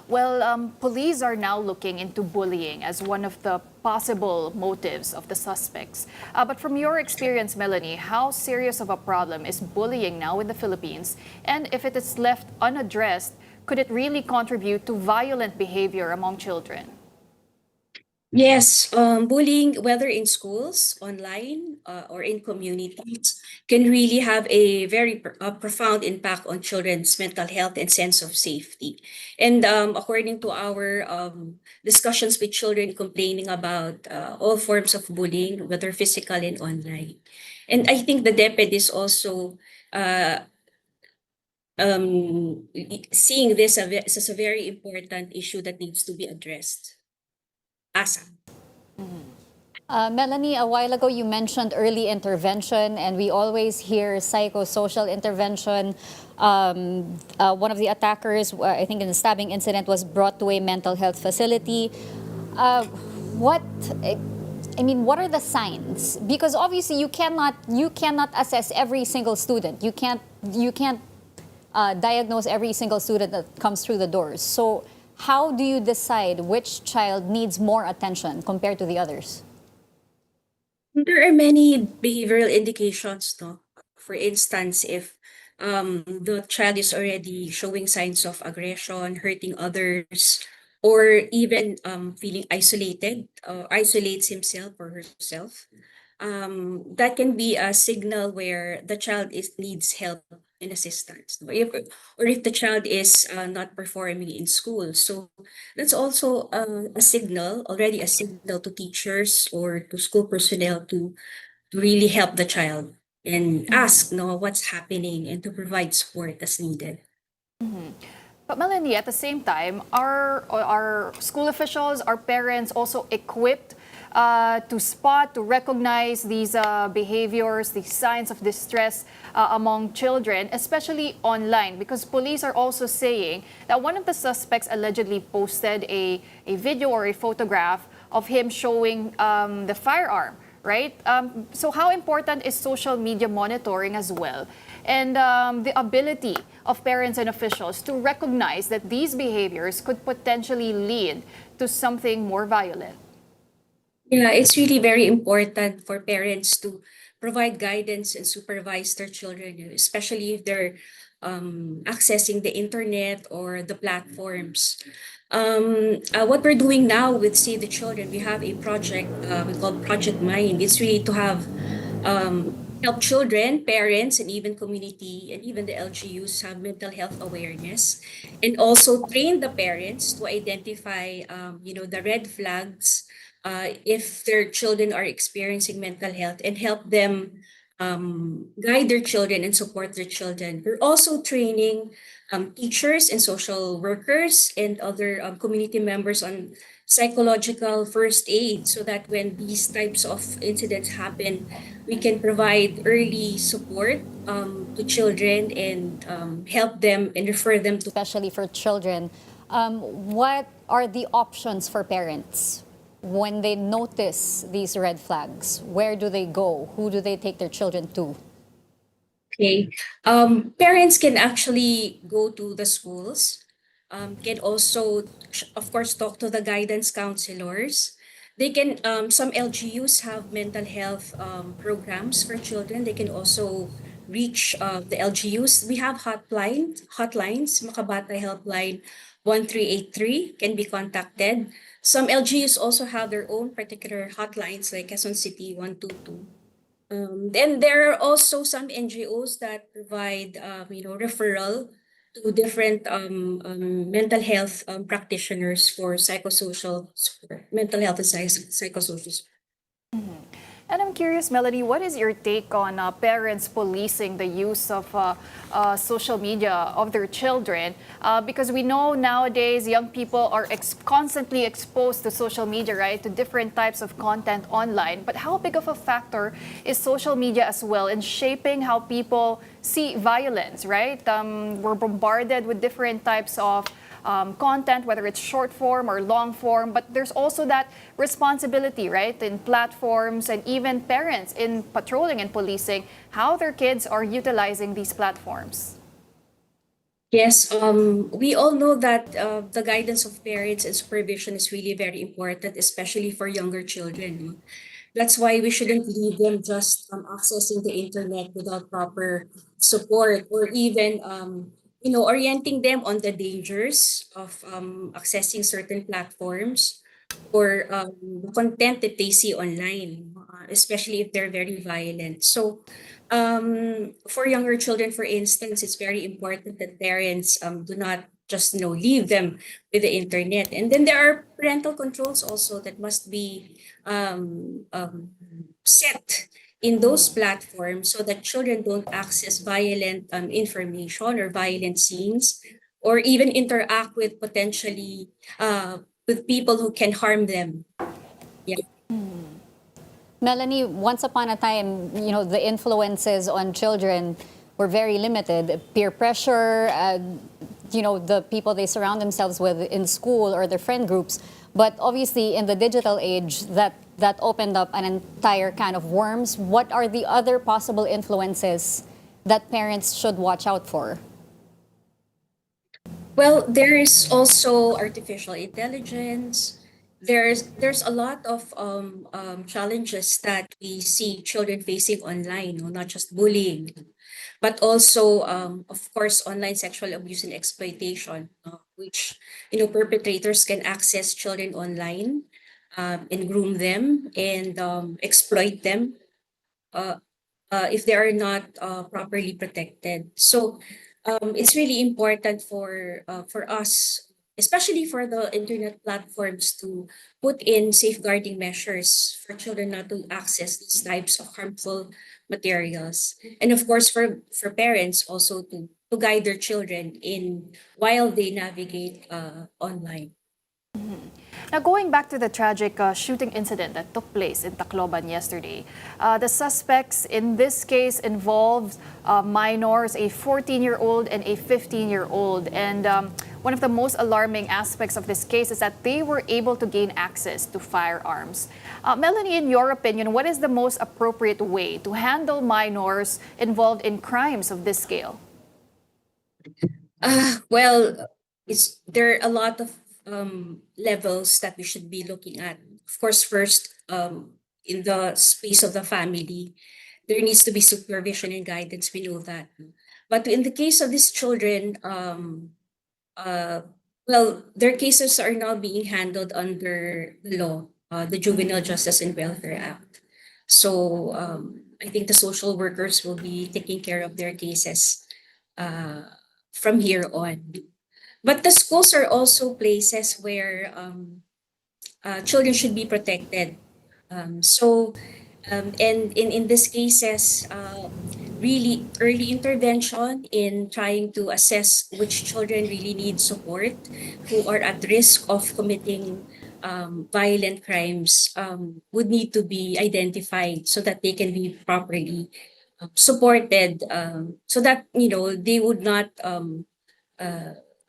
Speaker 3: Well, police are now looking into bullying as one of the possible motives of the suspects. But from your experience, Melanie, how serious of a problem is bullying now in the Philippines? And if it is left unaddressed, could it really contribute to violent behavior among children?
Speaker 6: Yes, bullying, whether in schools, online, or in communities, can really have a very profound impact on children's mental health and sense of safety. And according to our discussions with children complaining about all forms of bullying, whether physical and online. And I think the DepEd is also seeing this as a very important issue that needs to be addressed. ASA.
Speaker 19: Melanie, a while ago you mentioned early intervention, and we always hear psychosocial intervention. One of the attackers, I think in the stabbing incident, was brought to a mental health facility. What are the signs? Because obviously you cannot assess every single student. You can't diagnose every single student that comes through the doors. So how do you decide which child needs more attention compared to the others?
Speaker 6: There are many behavioral indications, no? For instance, if the child is already showing signs of aggression, hurting others, or even feeling isolated, isolates himself or herself, that can be a signal where the child needs help and assistance. No? Or if the child is not performing in school. So that's also a signal, already a signal to teachers or to school personnel to really help the child and ask no what's happening and to provide support as needed.
Speaker 3: But Melanie, at the same time, are school officials, are parents also equipped to spot, to recognize these behaviors, these signs of distress among children, especially online? Because police are also saying that one of the suspects allegedly posted a video or a photograph of him showing the firearm, right? So how important is social media monitoring as well? And the ability of parents and officials to recognize that these behaviors could potentially lead to something more violent.
Speaker 6: Yeah, it's really very important for parents to provide guidance and supervise their children, especially if they're accessing the internet or the platforms. What we're doing now with Save the Children, we have a project we call Project Mind. It's really to have help children, parents, and even community and even the LGUs have mental health awareness, and also train the parents to identify, the red flags if their children are experiencing mental health and help them guide their children and support their children. We're also training teachers and social workers and other community members on psychological first aid so that when these types of incidents happen, we can provide early support to children and help them and refer them to.
Speaker 19: Especially for children. What are the options for parents when they notice these red flags? Where do they go? Who do they take their children to?
Speaker 6: Okay. Parents can actually go to the schools, can also, of course, talk to the guidance counselors. They can, some LGUs have mental health programs for children. They can also reach the LGUs. We have hotlines, Makabata Helpline 1383 can be contacted. Some LGUs also have their own particular hotlines like Quezon City 122. Then there are also some NGOs that provide, referral to different mental health practitioners for psychosocial support, mental health and psychosocial support.
Speaker 3: And I'm curious, Melody, what is your take on parents policing the use of social media of their children? Because we know nowadays young people are constantly exposed to social media, right? To different types of content online. But how big of a factor is social media as well in shaping how people see violence, right? We're bombarded with different types of content, whether it's short form or long form, but there's also that responsibility, right, in platforms and even parents in patrolling and policing how their kids are utilizing these platforms.
Speaker 6: Yes, we all know that the guidance of parents and supervision is really very important, especially for younger children. That's why we shouldn't leave them just accessing the internet without proper support or even, orienting them on the dangers of accessing certain platforms or the content that they see online, especially if they're very violent. So for younger children, for instance, it's very important that parents do not just leave them with the internet. And then there are parental controls also that must be set in those platforms so that children don't access violent information or violent scenes or even interact with potentially with people who can harm them. Yeah.
Speaker 19: Melanie, once upon a time, the influences on children were very limited. Peer pressure, the people they surround themselves with in school or their friend groups. But obviously, in the digital age, that opened up an entire can of worms. What are the other possible influences that parents should watch out for?
Speaker 6: Well, there is also artificial intelligence, there's a lot of challenges that we see children facing online, no? Not just bullying, but also of course online sexual abuse and exploitation, which perpetrators can access children online and groom them and exploit them uh, if they are not properly protected. So it's really important for us, especially for the internet platforms, to put in safeguarding measures for children not to access these types of harmful materials, and of course for parents also to guide their children in while they navigate online.
Speaker 3: Now, going back to the tragic shooting incident that took place in Tacloban yesterday, the suspects in this case involved minors, a 14-year-old and a 15-year-old. And one of the most alarming aspects of this case is that they were able to gain access to firearms. Melanie, in your opinion, what is the most appropriate way to handle minors involved in crimes of this scale?
Speaker 6: Well, there are a lot of levels that we should be looking at. Of course, first, in the space of the family, there needs to be supervision and guidance. We know that. But in the case of these children, uh, well, their cases are now being handled under the law, the Juvenile Justice and Welfare Act. So I think the social workers will be taking care of their cases from here on. But the schools are also places where children should be protected. And in these cases, really early intervention in trying to assess which children really need support, who are at risk of committing violent crimes, would need to be identified so that they can be properly supported, so that they would not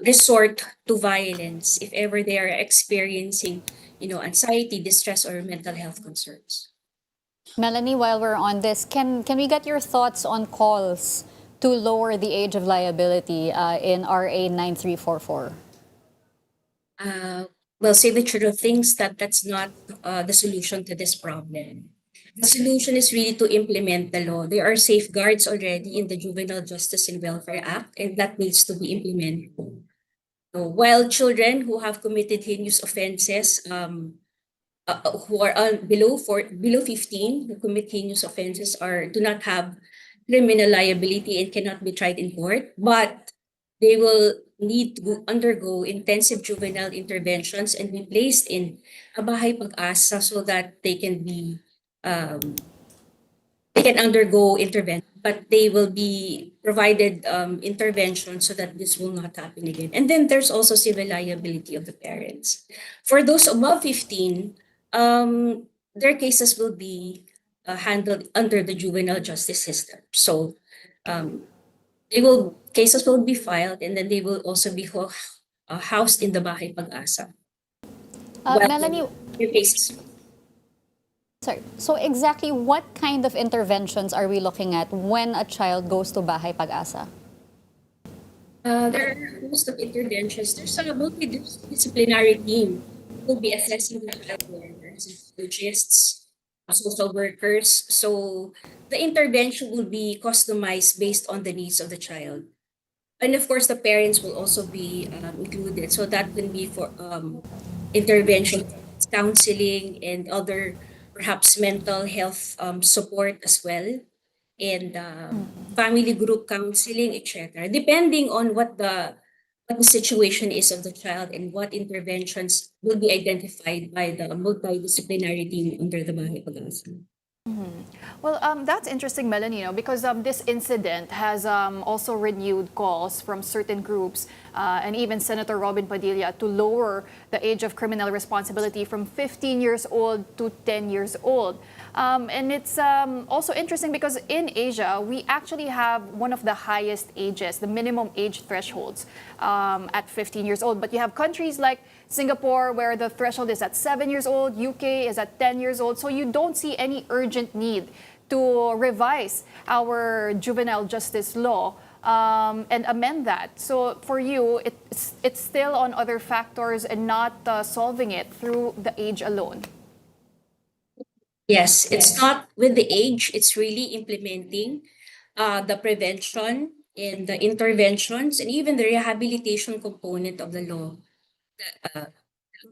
Speaker 6: resort to violence if ever they are experiencing anxiety, distress, or mental health concerns.
Speaker 19: Melanie, while we're on this, can we get your thoughts on calls to lower the age of liability in RA 9344?
Speaker 6: Well, say the truth of things, that's not the solution to this problem. The solution is really to implement the law. There are safeguards already in the Juvenile Justice and Welfare Act, and that needs to be implemented. So, while children who have committed heinous offenses, who are below 15, who commit heinous offenses, do not have criminal liability and cannot be tried in court, but they will need to undergo intensive juvenile interventions and be placed in a bahay pag-asa so that they can undergo intervention, but they will be provided intervention so that this will not happen again. And then there's also civil liability of the parents. For those above 15, their cases will be handled under the juvenile justice system. So cases will be filed, and then they will also be housed in the bahay pag-asa.
Speaker 19: Melanie,
Speaker 6: Their cases.
Speaker 19: sorry. So exactly what kind of interventions are we looking at when a child goes to Bahay Pag-asa?
Speaker 6: There are a host of interventions. There's a multidisciplinary team who will be assessing the child learners, psychologists, social workers. So the intervention will be customized based on the needs of the child. And of course, the parents will also be included. So that can be for intervention, counseling, and other perhaps mental health support as well, and family group counseling, etc. Depending on what the situation is of the child and what interventions will be identified by the multidisciplinary team under the Bahay Pag-asa.
Speaker 3: Well, that's interesting, Melanie, because this incident has also renewed calls from certain groups and even Senator Robin Padilla to lower the age of criminal responsibility from 15 years old to 10 years old. And it's also interesting because in Asia, we actually have one of the highest ages, the minimum age thresholds at 15 years old. But you have countries like Singapore, where the threshold is at 7 years old, UK is at 10 years old. So you don't see any urgent need to revise our juvenile justice law and amend that. So for you, it's still on other factors and not solving it through the age alone.
Speaker 6: Yes, it's not with the age, it's really implementing the prevention and the interventions and even the rehabilitation component of the law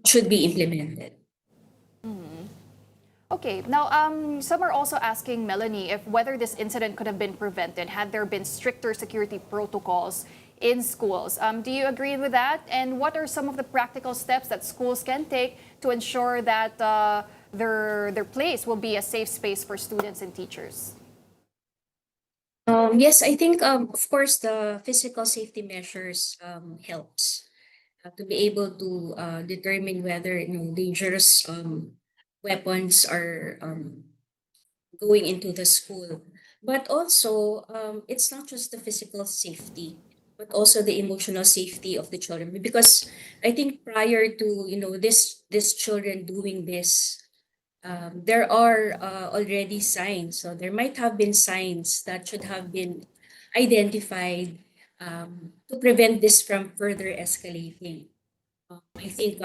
Speaker 6: should be implemented.
Speaker 3: Okay, now some are also asking Melanie if whether this incident could have been prevented had there been stricter security protocols in schools. Do you agree with that? And what are some of the practical steps that schools can take to ensure that their place will be a safe space for students and teachers?
Speaker 6: Yes, I think of course the physical safety measures helps to be able to determine whether dangerous weapons are going into the school. But also, it's not just the physical safety, but also the emotional safety of the children. Because I think prior to this children doing this, there are already signs. So there might have been signs that should have been identified to prevent this from further escalating. I think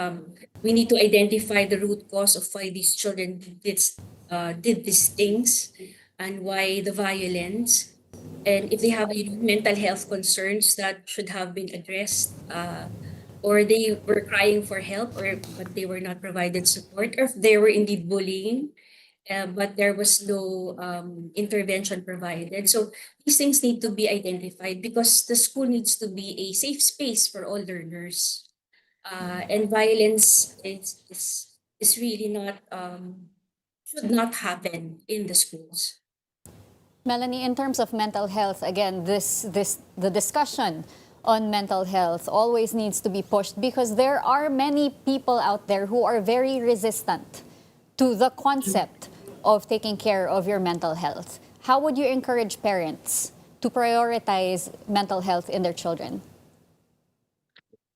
Speaker 6: we need to identify the root cause of why these children did these things and why the violence. And if they have mental health concerns that should have been addressed, or they were crying for help, but they were not provided support, or if they were indeed bullying, but there was no intervention provided. So these things need to be identified because the school needs to be a safe space for all learners. And violence is really not should not happen in the schools.
Speaker 19: Melanie, in terms of mental health, again, the discussion on mental health always needs to be pushed because there are many people out there who are very resistant to the concept of taking care of your mental health. How would you encourage parents to prioritize mental health in their children?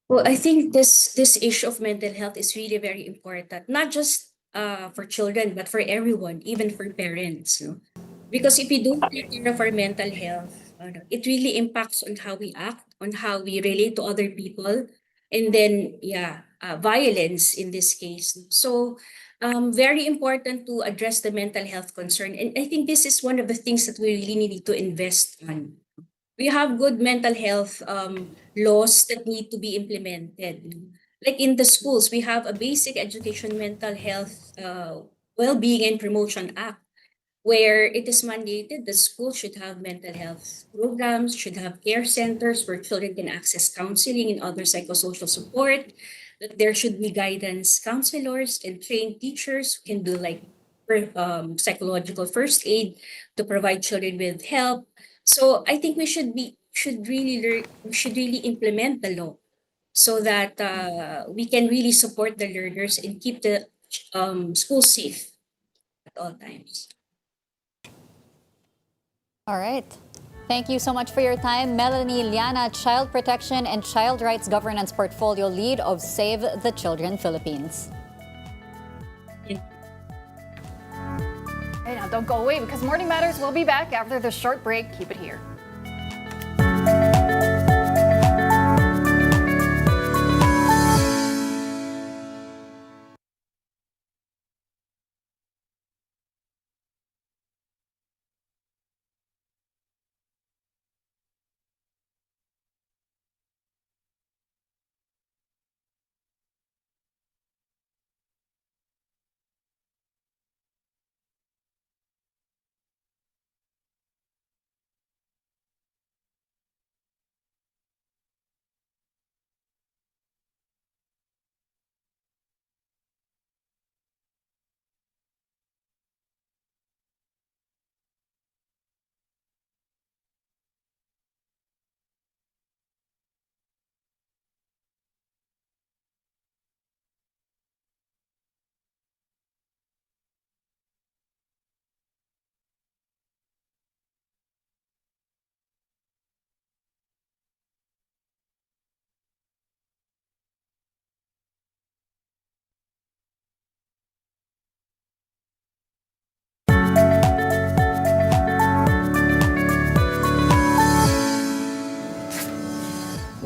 Speaker 6: Well, I think this issue of mental health is really very important, not just for children, but for everyone, even for parents. Because if we don't take care of our mental health, it really impacts on how we act, on how we relate to other people, and then violence in this case. So very important to address the mental health concern, and I think this is one of the things that we really need to invest on. We have good mental health laws that need to be implemented. Like in the schools, we have a basic education mental health well-being and promotion act where it is mandated the school should have mental health programs, should have care centers where children can access counseling and other psychosocial support, that there should be guidance counselors and trained teachers who can do like psychological first aid to provide children with help. So I think we should really implement the law so that we can really support the learners and keep the school safe at all times.
Speaker 19: All right. Thank you so much for your time. Melanie Liana, Child Protection and Child Rights Governance Portfolio Lead of Save the Children Philippines.
Speaker 3: Hey, now don't go away because Morning Matters will be back after the short break. Keep it here.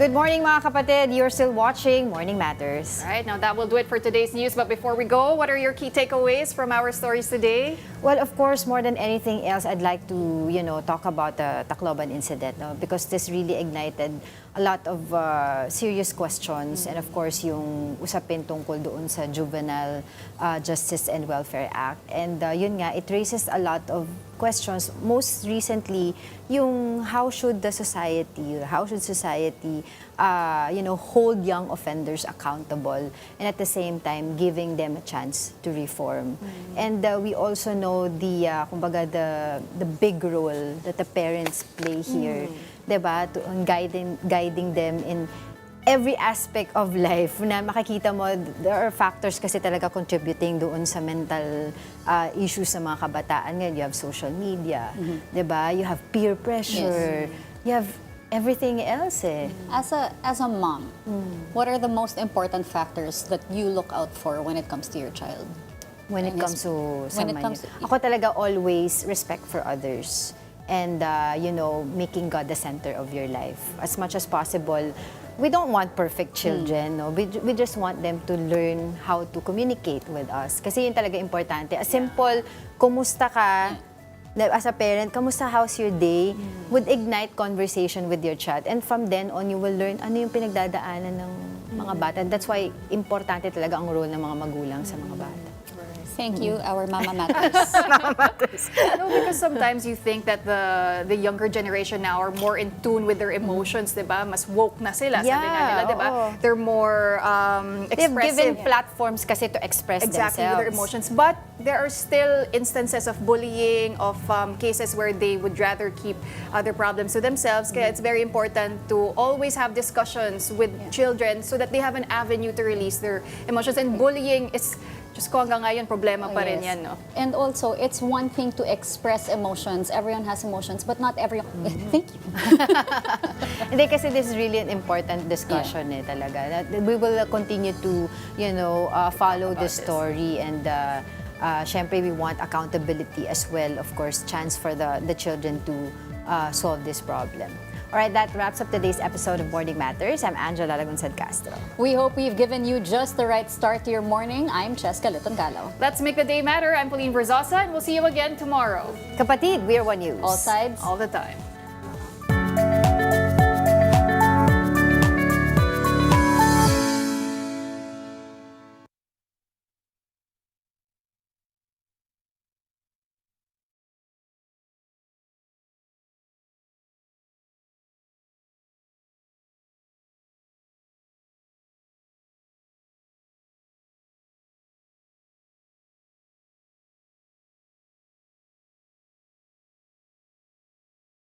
Speaker 1: Good morning mga kapatid. You're still watching Morning Matters.
Speaker 3: All right, now that will do it for today's news. But before we go, what are your key takeaways from our stories today?
Speaker 1: Well, of course, more than anything else, I'd like to, talk about the Tacloban incident, no? Because this really ignited a lot of serious questions. And of course, yung usapin tungkol doon sa Juvenile Justice and Welfare Act. And yun nga, it raises a lot of questions. Most recently, yung how should society hold young offenders accountable and at the same time giving them a chance to reform. And we also know the big role that the parents play here, diba? Guiding them in every aspect of life na makikita mo, there are factors kasi talaga contributing doon sa mental issues sa mga kabataan. Ngayon, you have social media, diba? You have peer pressure, you have everything else eh.
Speaker 19: As a mom, what are the most important factors that you look out for when it comes to your child?
Speaker 1: When it comes to ako talaga always respect for others and making God the center of your life. As much as possible, we don't want perfect children, no? We just want them to learn how to communicate with us. Kasi yun talaga importante. A simple, kumusta ka, as a parent, kamusta, how's your day, would ignite conversation with your child. And from then on, you will learn ano yung pinagdadaanan ng mga bata. That's why importante talaga ang role ng mga magulang sa mga bata.
Speaker 2: Thank you, our Mama Matters.
Speaker 3: Mama Matters. No, because sometimes you think that the younger generation now are more in tune with their emotions, diba? Mas woke na sila, sabi nga nila, diba? They're more expressive.
Speaker 1: They've given platforms kasi to express
Speaker 3: exactly
Speaker 1: themselves.
Speaker 3: with their emotions. But there are still instances of bullying, of cases where they would rather keep other problems to themselves. Kaya it's very important to always have discussions with children so that they have an avenue to release their emotions. And bullying is, just ko hanggang ngayon, problema pa rin yan, no?
Speaker 2: And also, it's one thing to express emotions. Everyone has emotions, but not everyone. Thank you.
Speaker 1: Hindi, kasi this is really an important discussion eh, talaga. We will continue to, follow this story and syempre we want accountability as well, of course, chance for the children to solve this problem. Alright, that wraps up today's episode of Morning Matters. I'm Angela Lagunsad Castro.
Speaker 2: We hope we've given you just the right start to your morning. I'm Cheska Litongcalo.
Speaker 3: Let's make the day matter. I'm Pauline Verzosa, and we'll see you again tomorrow.
Speaker 1: Kapatid, we're One News.
Speaker 2: All sides,
Speaker 3: all the time.